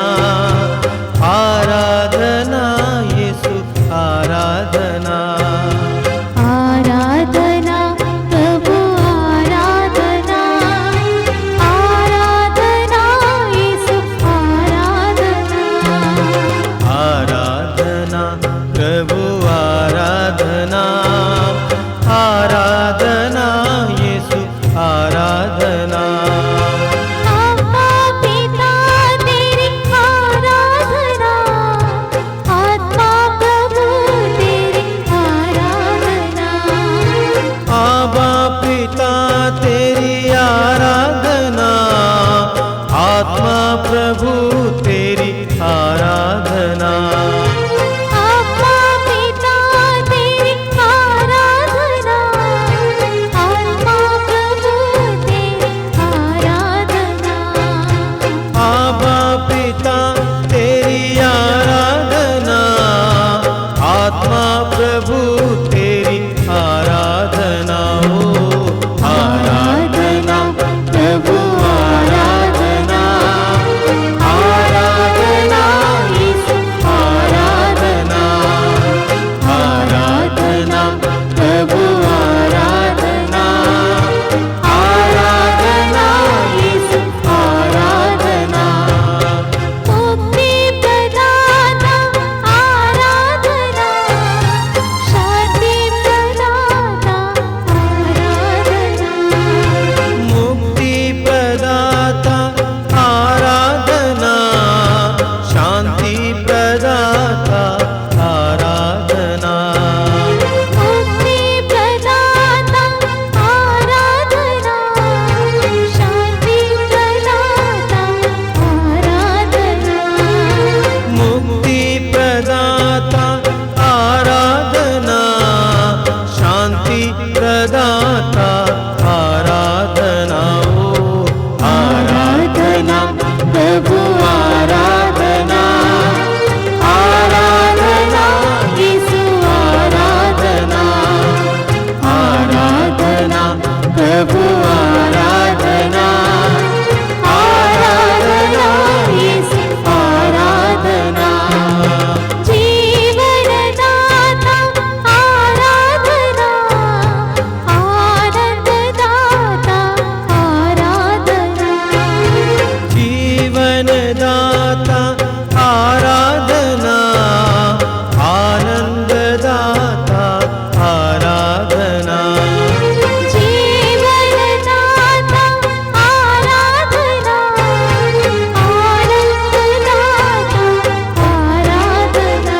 आराधना यीशु आराधना, आराधना प्रभु आराधना, आराधना यीशु आराधना, आराधना प्रभु आराधना, आराधना यीशु आराधना, आत्मा पिता तेरी आराधना, आत्मा प्रभु तेरी आराधना, आबा पिता तेरी आराधना, आत्मा प्रभु तेरी आराधना, आत्मा पिता तेरी आराधना, आत्मा प्रभु तेरी आराधना, आबा पिता तेरी आराधना, आत्मा प्रभु तेरी आराधना। ओ आराधना प्रभु आराधना, आराधना यीशु आराधना, आराधना प्रभु आराधना, आराधना यीशु आराधना, मुक्ति प्रदाता आराधना, शांति प्रदाता आराधना, मुक्ति प्रदाता आराधना, शांति प्रदाता आराधना, मुक्ति प्रदाता आराधना, शांति प्रदाता आराधना, मुक्ति प्रदाता आराधना, शांति प्रदाता आराधना। ओ आराधना प्रभु आराधना, आराधना यीशु आराधना, आराधना प्रभु आराधना, आराधना यीशु आराधना, जीवनदाता आराधना, आनंददाता आराधना, जीवनदाता आराधना, आनंददाता आराधना, जीवनदाता आराधना, आनंददाता आराधना,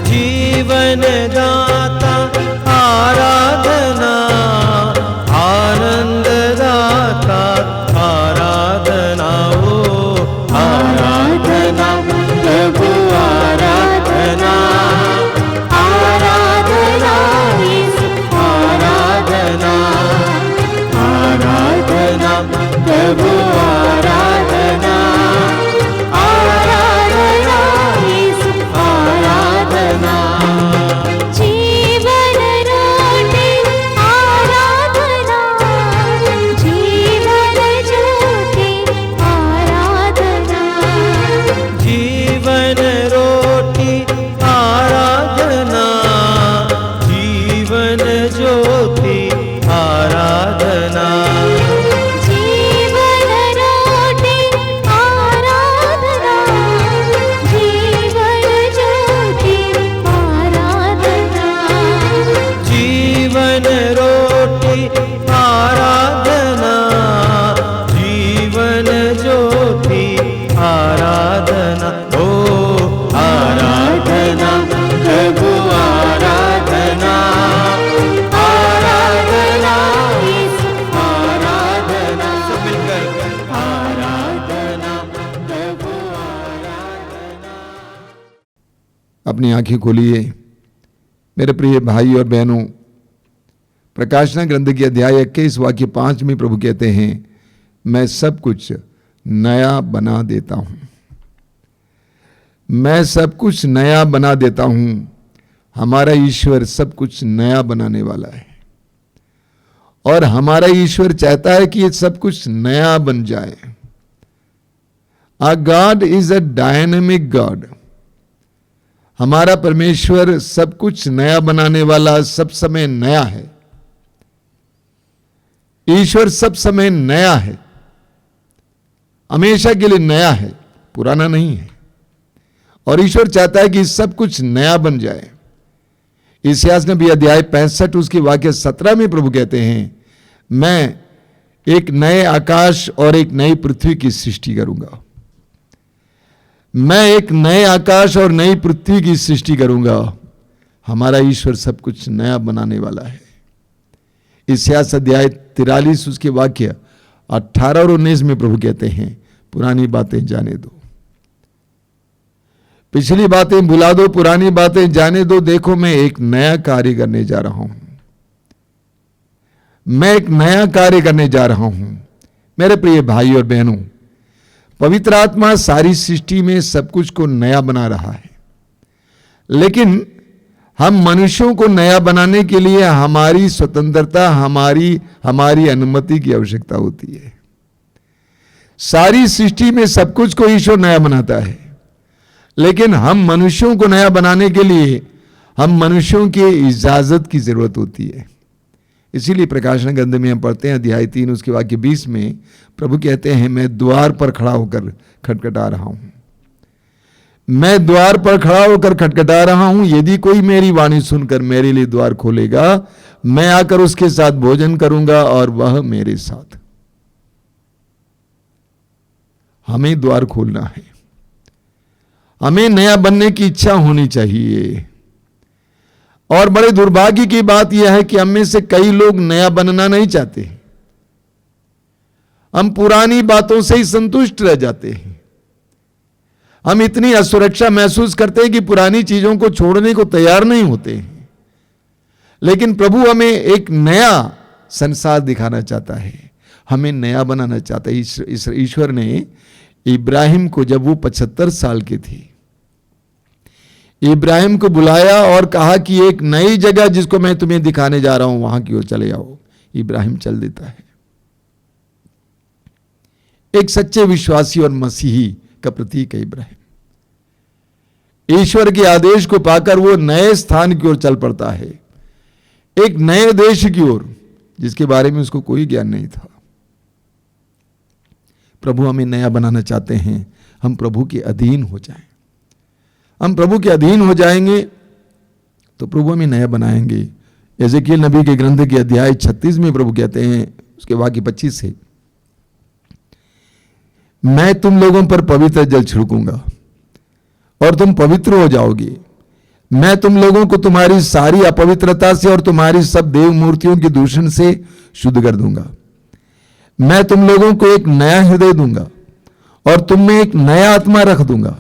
जीवनदाता आराधना, आनंददाता आराधना। ओ आराधना प्रभु आराधना, आराधना यीशु आराधना, आराधना अपनी आंखें खोलिए। मेरे प्रिय भाई और बहनों, प्रकाशना ग्रंथ के अध्याय 21 वाक्य 5 में प्रभु कहते हैं, मैं सब कुछ नया बना देता हूं। मैं सब कुछ नया बना देता हूं। हमारा ईश्वर सब कुछ नया बनाने वाला है और हमारा ईश्वर चाहता है कि ये सब कुछ नया बन जाए। Our God is a dynamic God। हमारा परमेश्वर सब कुछ नया बनाने वाला, सब समय नया है। ईश्वर सब समय नया है, हमेशा के लिए नया है, पुराना नहीं है। और ईश्वर चाहता है कि सब कुछ नया बन जाए। इसायास नबी अध्याय 65 उसके वाक्य 17 में प्रभु कहते हैं, मैं एक नए आकाश और एक नई पृथ्वी की सृष्टि करूंगा। मैं एक नए आकाश और नई पृथ्वी की सृष्टि करूंगा। हमारा ईश्वर सब कुछ नया बनाने वाला है। इसायास अध्याय 43 उसके वाक्य 18 और 19 में प्रभु कहते हैं, पुरानी बातें जाने दो, पिछली बातें भुला दो, पुरानी बातें जाने दो। देखो मैं एक नया कार्य करने जा रहा हूं। मैं एक नया कार्य करने जा रहा हूं। मेरे प्रिय भाई और बहनों, पवित्र आत्मा सारी सृष्टि में सब कुछ को नया बना रहा है, लेकिन हम मनुष्यों को नया बनाने के लिए हमारी स्वतंत्रता, हमारी अनुमति की आवश्यकता होती है। सारी सृष्टि में सब कुछ को ईश्वर नया बनाता है, लेकिन हम मनुष्यों को नया बनाने के लिए हम मनुष्यों की इजाजत की जरूरत होती है। इसीलिए प्रकाशन ग्रंथ में हम पढ़ते हैं अध्याय 3 उसके वाक्य 20 में प्रभु कहते हैं, मैं द्वार पर खड़ा होकर खटखटा रहा हूं। मैं द्वार पर खड़ा होकर खटखटा रहा हूं। यदि कोई मेरी वाणी सुनकर मेरे लिए द्वार खोलेगा, मैं आकर उसके साथ भोजन करूंगा और वह मेरे साथ। हमें द्वार खोलना है। हमें नया बनने की इच्छा होनी चाहिए। और बड़े दुर्भाग्य की बात यह है कि हम में से कई लोग नया बनना नहीं चाहते। हम पुरानी बातों से ही संतुष्ट रह जाते हैं। हम इतनी असुरक्षा महसूस करते हैं कि पुरानी चीजों को छोड़ने को तैयार नहीं होते हैं। लेकिन प्रभु हमें एक नया संसार दिखाना चाहता है, हमें नया बनाना चाहता है। ईश्वर ने इब्राहिम को, जब वो 75 साल के थे, इब्राहिम को बुलाया और कहा कि एक नई जगह जिसको मैं तुम्हें दिखाने जा रहा हूं, वहां की ओर चले आओ। इब्राहिम चल देता है। एक सच्चे विश्वासी और मसीही का प्रतीक है इब्राहिम। ईश्वर के आदेश को पाकर वो नए स्थान की ओर चल पड़ता है, एक नए देश की ओर, जिसके बारे में उसको कोई ज्ञान नहीं था। प्रभु हमें नया बनाना चाहते हैं। हम प्रभु के अधीन हो जाएं। हम प्रभु के अधीन हो जाएंगे तो प्रभु हमें नया बनाएंगे। एजेकियल नबी के ग्रंथ के अध्याय 36 में प्रभु कहते हैं उसके वाक्य 25 से, मैं तुम लोगों पर पवित्र जल छिड़कूंगा और तुम पवित्र हो जाओगे। मैं तुम लोगों को तुम्हारी सारी अपवित्रता से और तुम्हारी सब देव मूर्तियों की दूषण से शुद्ध कर दूंगा। मैं तुम लोगों को एक नया हृदय दूंगा और तुम में एक नया आत्मा रख दूंगा।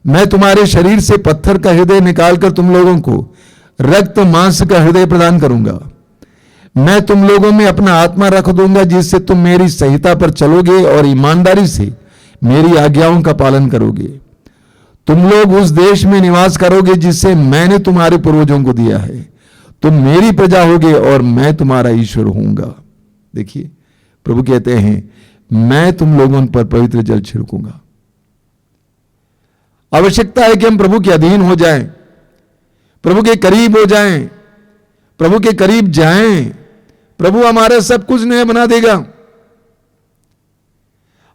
मैं तुम्हारे शरीर से पत्थर का हृदय निकालकर तुम लोगों को रक्त मांस का हृदय प्रदान करूंगा। मैं तुम लोगों में अपना आत्मा रख दूंगा जिससे तुम मेरी संहिता पर चलोगे और ईमानदारी से मेरी आज्ञाओं का पालन करोगे। तुम लोग उस देश में निवास करोगे जिससे मैंने तुम्हारे पूर्वजों को दिया है। तुम मेरी प्रजा होगे और मैं तुम्हारा ईश्वर होऊंगा। देखिए, प्रभु कहते हैं, मैं तुम लोगों पर पवित्र जल छिड़कूंगा। आवश्यकता है कि हम प्रभु के अधीन हो जाएं, प्रभु के करीब हो जाएं, प्रभु के करीब जाएं। प्रभु हमारा सब कुछ नया बना देगा।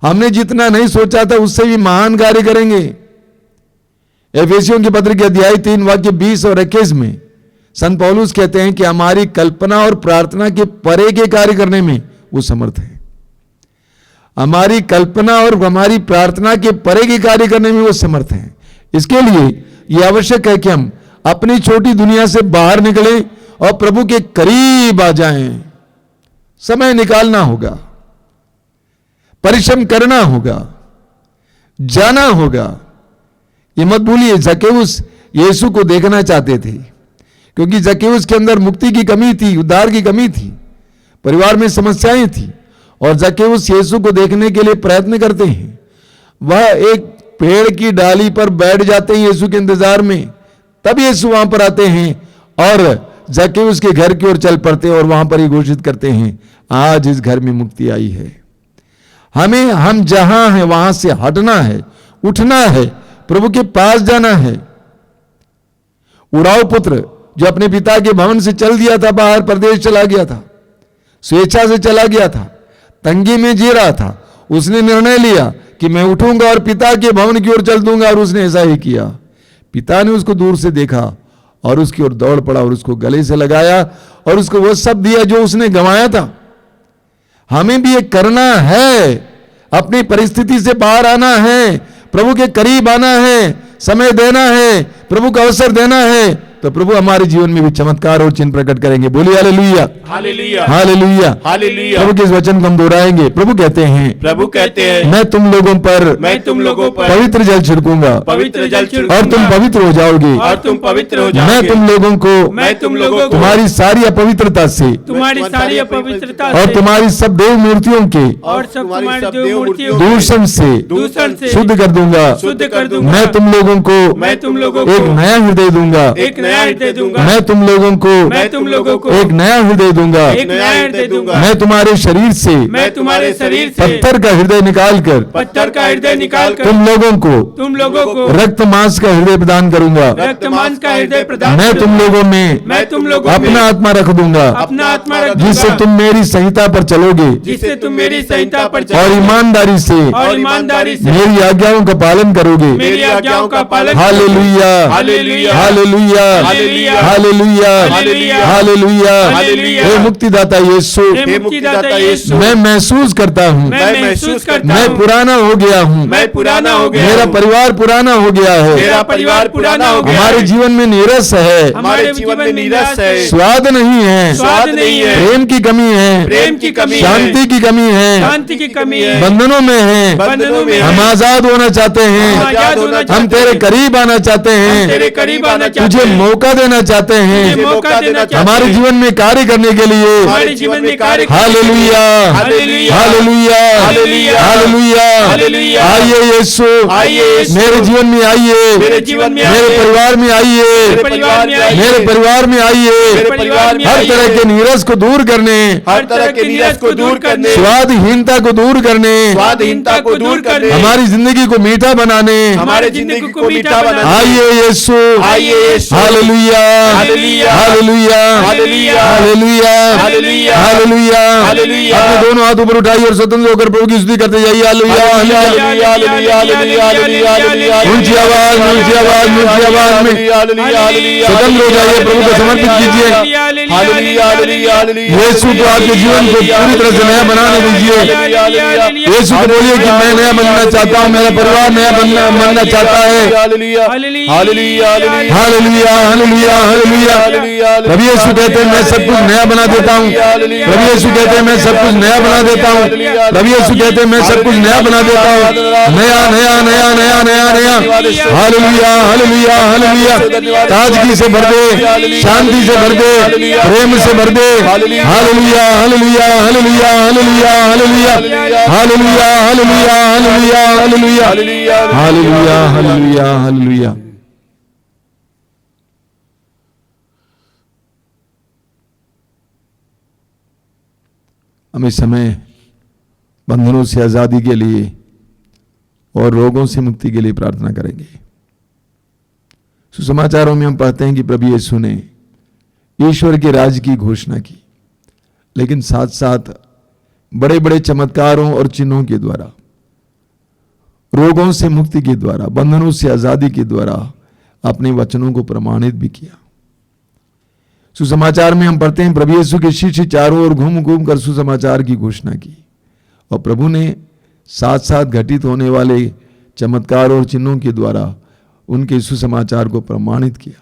हमने जितना नहीं सोचा था उससे भी महान कार्य करेंगे। एफेसियों की पत्र के अध्याय 3 वाक्य 20 और 21 में संत पौलुस कहते हैं कि हमारी कल्पना और प्रार्थना के परे के कार्य करने में वो समर्थ है। हमारी कल्पना और हमारी प्रार्थना के परे के कार्य करने में वो समर्थ हैं। इसके लिए यह आवश्यक है कि हम अपनी छोटी दुनिया से बाहर निकलें और प्रभु के करीब आ जाएं। समय निकालना होगा, परिश्रम करना होगा, जाना होगा। ये मत भूलिए, ज़केउस यीशु को देखना चाहते थे, क्योंकि जक्केउस के अंदर मुक्ति की कमी थी, उद्धार की कमी थी, परिवार में समस्याएं थी, और जक्केउस यीशु को देखने के लिए प्रयत्न करते हैं। वह एक पेड़ की डाली पर बैठ जाते हैं यीशु के इंतजार में, तब यीशु वहां पर आते हैं और जक्केउस के घर की ओर चल पड़ते हैं और वहां पर ही घोषित करते हैं, आज इस घर में मुक्ति आई है। हम जहां हैं वहां से हटना है, उठना है, प्रभु के पास जाना है। उड़ाऊ पुत्र जो अपने पिता के भवन से चल दिया था, बाहर प्रदेश चला गया था, स्वेच्छा से चला गया था, तंगी में जी रहा था, उसने निर्णय लिया कि मैं उठूंगा और पिता के भवन की ओर चल दूंगा, और उसने ऐसा ही किया। पिता ने उसको दूर से देखा और उसकी ओर दौड़ पड़ा और उसको गले से लगाया और उसको वो सब दिया जो उसने गंवाया था। हमें भी ये करना है, अपनी परिस्थिति से बाहर आना है, प्रभु के करीब आना है, समय देना है, प्रभु का अवसर देना है, तो प्रभु हमारे जीवन में भी चमत्कार और चिन्ह प्रकट करेंगे। बोलिए हालेलुया, हालेलुया, हालेलुया, हालेलुया। प्रभु के इस वचन को हम दोहराएंगे। प्रभु कहते हैं, मैं तुम लोगों पर पवित्र जल छिड़कूंगा पवित्र जल और तुम पवित्र हो जाओगे, और तुम पवित्र हो जाओगे। मैं तुम लोगों को तुम्हारी सारी अपवित्रता से तुम्हारी सारी अपवित्रता और तुम्हारी सब देव मूर्तियों के और सब तुम्हारी देव मूर्तियों दूषण से शुद्ध कर दूंगा। शुद्ध कर दूंगा। मैं तुम लोगों को एक नया हृदय दूंगा। एक नया हृदय दूंगा। मैं तुम लोगों को एक नया हृदय दूंगा। एक नया हृदय दूंगा। मैं तुम्हारे शरीर से पत्थर का हृदय निकालकर तुम लोगों को रक्त मांस का हृदय प्रदान करूंगा। मैं तुम लोगों में अपना आत्मा रख दूंगा, जिससे तुम मेरी संहिता पर चलोगे और ईमानदारी से मेरी आज्ञाओं का पालन करोगे। हालेलुया, हालेलुया, हालेलुया, हालेलुया। हे मुक्तिदाता यीशु, मैं महसूस करता हूँ मैं पुराना हो गया हूँ, मेरा परिवार पुराना हो गया है, हमारे जीवन में नीरस है, स्वाद नहीं है, प्रेम की कमी है, शांति की कमी है, बंधनों में है। हम आजाद होना चाहते हैं, हम तेरे करीब आना चाहते हैं, तुझे मौका देना चाहते हैं हमारे जीवन में कार्य करने के लिए। Hallelujah, hallelujah, hallelujah. आइए यीशु, मेरे जीवन में आइए, मेरे परिवार में आइए, मेरे परिवार में आइए। हर तरह के नीरस को दूर करने, स्वादहीनता को दूर करने, हमारी जिंदगी को मीठा बनाने। आइए यीशु, हालेलुया, हालेलुया, हालेलुया, हालेलुया। अपने दोनों हाथ ऊपर उठाइए और स्वतंत्र होकर प्रभु की स्तुति करते जाइए। हालेलुया, ऊंची आवाज, ऊंची आवाज, ऊंची आवाज में स्वतंत्र हो जाइए, प्रभु को समर्पित कीजिए। यीशु को आपके जीवन को पूरी तरह से नया बनाने दीजिए। यीशु को बोलिए कि मैं नया बनना चाहता हूँ, मेरा परिवार नया बनना चाहता है। Hallelujah, hallelujah, hallelujah. प्रभु यीशु कहते हैं मैं सब कुछ नया बना देता हूँ। प्रभु यीशु कहते हैं मैं सब कुछ नया बना देता हूँ। प्रभु यीशु कहते हैं मैं सब कुछ नया बना देता हूँ। नया, नया, नया, नया, नया, नया। Hallelujah, hallelujah, hallelujah. ताजगी से भर दे, शांति से भर दे, प्रेम से भर दे। हालेलुया, hallelujah, hallelujah, hallelujah, hallelujah, hallelujah, hallelujah, hallelujah, hallelujah, हालेलुया। हम इस समय बंधनों से आजादी के लिए और रोगों से मुक्ति के लिए प्रार्थना करेंगे। सुसमाचारों में हम पढ़ते हैं कि प्रभु यीशु ने ईश्वर के राज्य की घोषणा की, लेकिन साथ साथ बड़े बड़े चमत्कारों और चिन्हों के द्वारा, रोगों से मुक्ति के द्वारा, बंधनों से आजादी के द्वारा अपने वचनों को प्रमाणित भी किया। सुसमाचार में हम पढ़ते हैं प्रभु यीशु के शिष्य चारों ओर घूम घूम कर सुसमाचार की घोषणा की, और प्रभु ने साथ साथ घटित होने वाले चमत्कार और चिन्हों के द्वारा उनके सुसमाचार को प्रमाणित किया।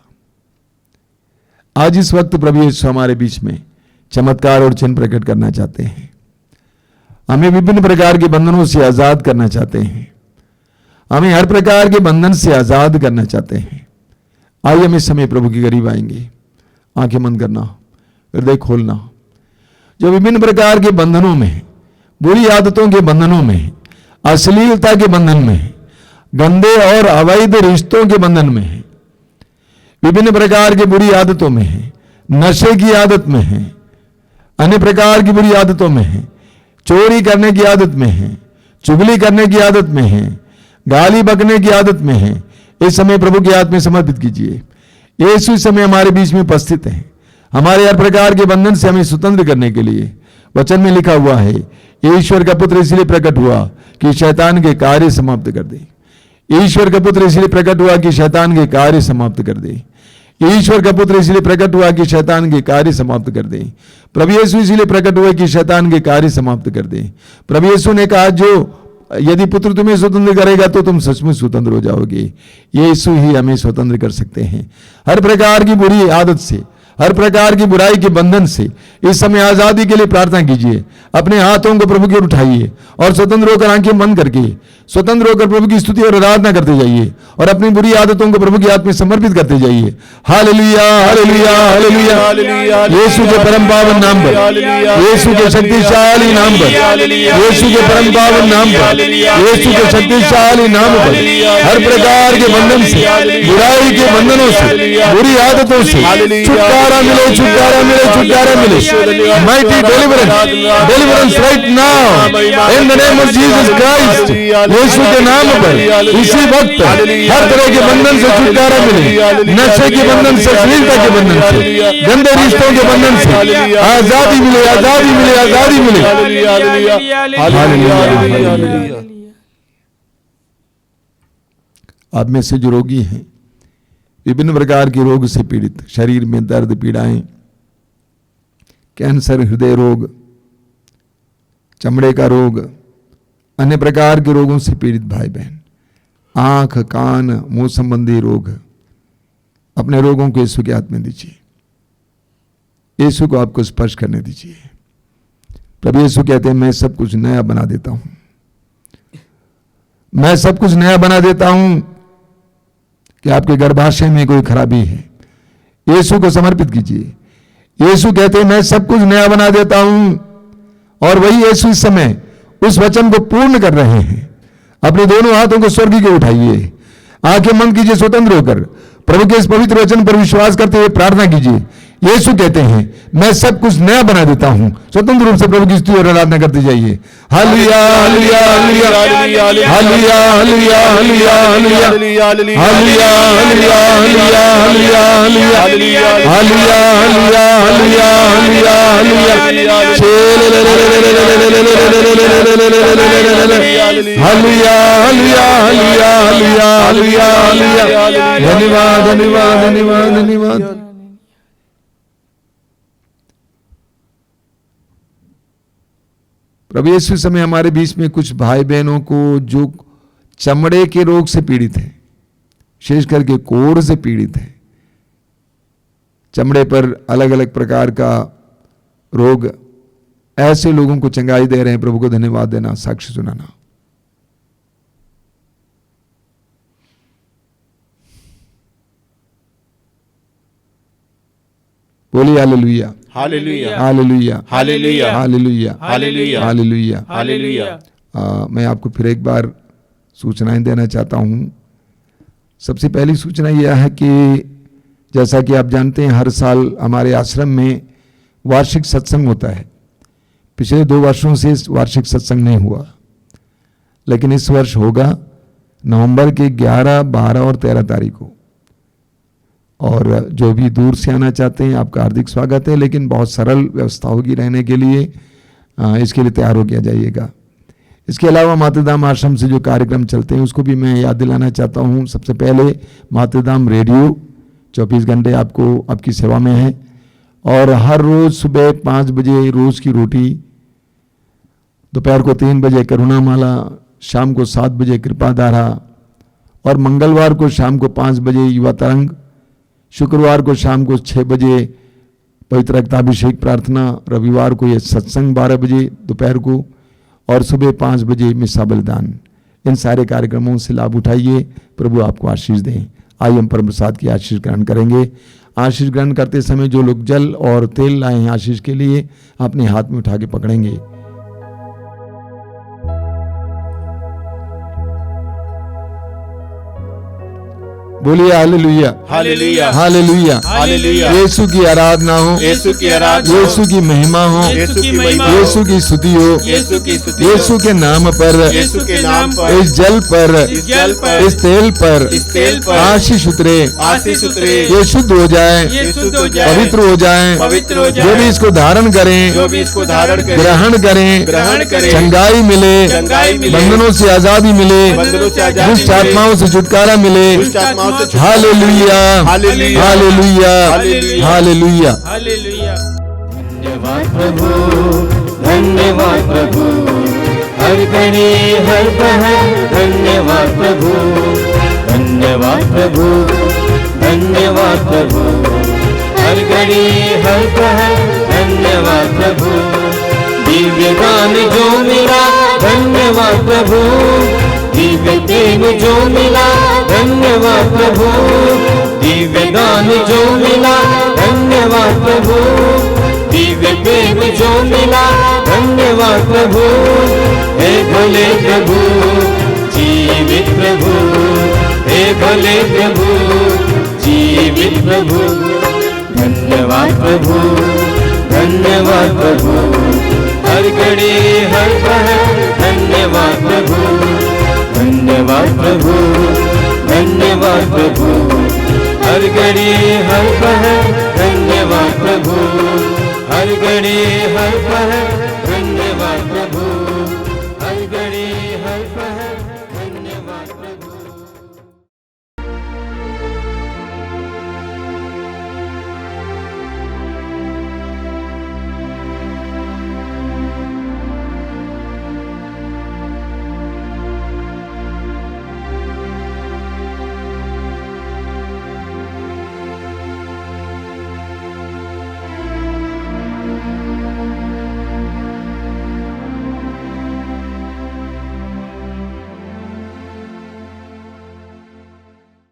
आज इस वक्त प्रभु यीशु हमारे बीच में चमत्कार और चिन्ह प्रकट करना चाहते हैं, हमें विभिन्न प्रकार के बंधनों से आजाद करना चाहते हैं, हमें हर प्रकार के बंधन से आजाद करना चाहते हैं। आइए हम इस समय प्रभु के करीब आएंगे। आंखें बंद करना, हृदय खोलना। जो विभिन्न प्रकार के बंधनों में, बुरी आदतों के बंधनों में, अश्लीलता के बंधन में, गंदे और अवैध रिश्तों के बंधन में है, विभिन्न प्रकार की बुरी आदतों में है, नशे की आदत में है, अन्य प्रकार की बुरी आदतों में है, चोरी करने की आदत में है, चुगली करने की आदत में है, गाली बकने की आदत में है, इस समय प्रभु के हाथ में समर्पित कीजिए। यीशु इस समय हमारे बीच में उपस्थित है, हमारे हर प्रकार के बंधन से हमें स्वतंत्र करने के लिए। वचन में लिखा हुआ है, ईश्वर का पुत्र इसलिए प्रकट हुआ कि शैतान के कार्य समाप्त कर दे। ईश्वर का पुत्र इसलिए प्रकट हुआ कि शैतान के कार्य समाप्त कर दे। ईश्वर का पुत्र इसलिए प्रकट हुआ कि शैतान के कार्य समाप्त कर दे। प्रभु यीशु इसलिए प्रकट हुआ कि शैतान के कार्य समाप्त कर दे। प्रभु यीशु ने कहा, जो यदि पुत्र तुम्हें स्वतंत्र करेगा तो तुम सचमुच स्वतंत्र हो जाओगे। यीशु ही हमें स्वतंत्र कर सकते हैं हर प्रकार की बुरी आदत से, हर प्रकार की बुराई के बंधन से। इस समय आजादी के लिए प्रार्थना कीजिए। अपने हाथों को प्रभु की ओर उठाइए और स्वतंत्र होकर आंखें बंद करके स्वतंत्र होकर प्रभु की स्तुति और आराधना करते जाइए और अपनी बुरी आदतों को प्रभु के हाथ में समर्पित करते जाइए। Hallelujah, hallelujah, hallelujah. यीशु के परम पावन नाम पर, यीशु के शक्तिशाली नाम पर, यीशु के परम पावन नाम पर, यीशु के शक्तिशाली नाम पर हर प्रकार के बंधन से, बुराई के बंधनों से, बुरी आदतों से छुटकारा मिले, छुटकारा मिले, छुटकारा मिले। Mighty deliverance right now in the name of Jesus Christ. यीशु के नाम पर इसी वक्त हर तरह के बंधन से छुटकारा मिले, नशे के बंधन से, अश्लीलता के बंधन से, गंदे रिश्तों के बंधन से आजादी मिले, आजादी मिले, आजादी मिले। आप में से जो रोगी हैं, विभिन्न प्रकार के रोग से पीड़ित, शरीर में दर्द, पीड़ाएं, कैंसर, हृदय रोग, चमड़े का रोग, अन्य प्रकार के रोगों से पीड़ित भाई बहन, आंख, कान, मुंह संबंधी रोग, अपने रोगों को यीशु के हाथ में दीजिए। यीशु को आपको स्पर्श करने दीजिए। प्रभु यीशु कहते हैं, मैं सब कुछ नया बना देता हूं, मैं सब कुछ नया बना देता हूं। कि आपके गर्भाशय में कोई खराबी है, यीशु को समर्पित कीजिए। यीशु कहते हैं, मैं सब कुछ नया बना देता हूं। और वही यीशु इस समय उस वचन को पूर्ण कर रहे हैं। अपने दोनों हाथों को स्वर्ग की ओर उठाइए, आंखें बंद कीजिए, स्वतंत्र होकर प्रभु के इस पवित्र वचन पर विश्वास करते हुए प्रार्थना कीजिए। यीशु कहते हैं, मैं सब कुछ नया बना देता हूं। स्वतंत्र रूप से प्रभु की स्तुति और आराधना करते जाइए। Hallelujah, hallelujah, hallelujah, hallelujah, hallelujah, hallelujah, hallelujah, hallelujah, hallelujah, hallelujah, hallelujah, hallelujah, hallelujah. धन्यवाद, धन्यवाद, धन्यवाद, धन्यवाद। प्रभु यीशु समय हमारे बीच में कुछ भाई बहनों को जो चमड़े के रोग से पीड़ित है, विशेष करके कोढ़ से पीड़ित है, चमड़े पर अलग अलग प्रकार का रोग, ऐसे लोगों को चंगाई दे रहे हैं। प्रभु को धन्यवाद देना, साक्ष्य सुनाना। बोलिए hallelujah, hallelujah, hallelujah, hallelujah, hallelujah, hallelujah, hallelujah. Hallelujah. मैं आपको फिर एक बार सूचनाएं देना चाहता हूं। सबसे पहली सूचना यह है कि जैसा कि आप जानते हैं, हर साल हमारे आश्रम में वार्षिक सत्संग होता है। पिछले 2 वर्षों से वार्षिक सत्संग नहीं हुआ, लेकिन इस वर्ष होगा नवंबर के 11, 12 और 13 तारीख को। और जो भी दूर से आना चाहते हैं, आपका हार्दिक स्वागत है, लेकिन बहुत सरल व्यवस्था होगी रहने के लिए, इसके लिए तैयार हो गया जाइएगा। इसके अलावा मातृधाम आश्रम से जो कार्यक्रम चलते हैं उसको भी मैं याद दिलाना चाहता हूं। सबसे पहले मातृधाम रेडियो 24 घंटे आपको आपकी सेवा में है, और हर रोज़ सुबह 5 बजे रोज़ की रोटी, दोपहर को 3 बजे करुणामाला, शाम को 7 बजे कृपाधारा, और मंगलवार को शाम को 5 बजे युवा तरंग, शुक्रवार को शाम को 6 बजे पवित्र रक्ताभिषेक प्रार्थना, रविवार को ये सत्संग 12 बजे दोपहर को, और सुबह 5 बजे मिसा बलिदान। इन सारे कार्यक्रमों से लाभ उठाइए। प्रभु आपको आशीष दें। आइए हम परम प्रसाद की आशीष ग्रहण करेंगे। आशीष ग्रहण करते समय जो लोग जल और तेल लाए हैं आशीष के लिए, अपने हाथ में उठा के पकड़ेंगे। बोलिए hallelujah, hallelujah, hallelujah, hallelujah. Yeshu की आराधना हो, यीशु की आराधना, यीशु की महिमा हो, यीशु की महिमा, यीशु की स्तुति हो, यीशु की स्तुति, यीशु के नाम पर, यीशु के नाम पर, इस जल पर, इस जल पर, इस तेल पर, इस तेल पर आशीष उतरे, आशीष उतरे, ये शुद्ध हो जाए, ये शुद्ध हो जाए, पवित्र हो जाए, पवित्र हो जो जाए, भी इसको धारण करें, जो भी इसको धारण करे, ग्रहण करें, ग्रहण करे, चंगाई मिले, चंगाई मिले, बंधनों से आजादी मिले, बंधनों से आजादी दुष्ट मिले, आत्माओं से छुटकारा मिले। दुष्ट आत्माओं से छुटकारा, hallelujah, hallelujah, hallelujah, hallelujah, hallelujah. Hallelujah. धन्यवाद प्रभु, धन्यवाद प्रभु, हर घड़ी हर पहर धन्यवाद प्रभु, धन्यवाद प्रभु, धन्यवाद प्रभु, हर घड़ी हर पहर धन्यवाद प्रभु, दिव्य दान जो मिला धन्यवाद प्रभु, दिव्य प्रेम जो मिला धन्यवाद प्रभु, दिव्य दान जो मिला धन्यवाद प्रभु, दिव्य प्रेम जो मिला धन्यवाद प्रभु, हे भोले प्रभु, जीवित प्रभु, हे भोले प्रभु, जीवित प्रभु, धन्यवाद प्रभु, धन्यवाद प्रभु, हर घड़ी हर पहर धन्यवाद प्रभु, धन्यवाद प्रभु, धन्यवाद प्रभु, हर घड़ी हर पहर धन्यवाद प्रभु, हर घड़ी हर पहर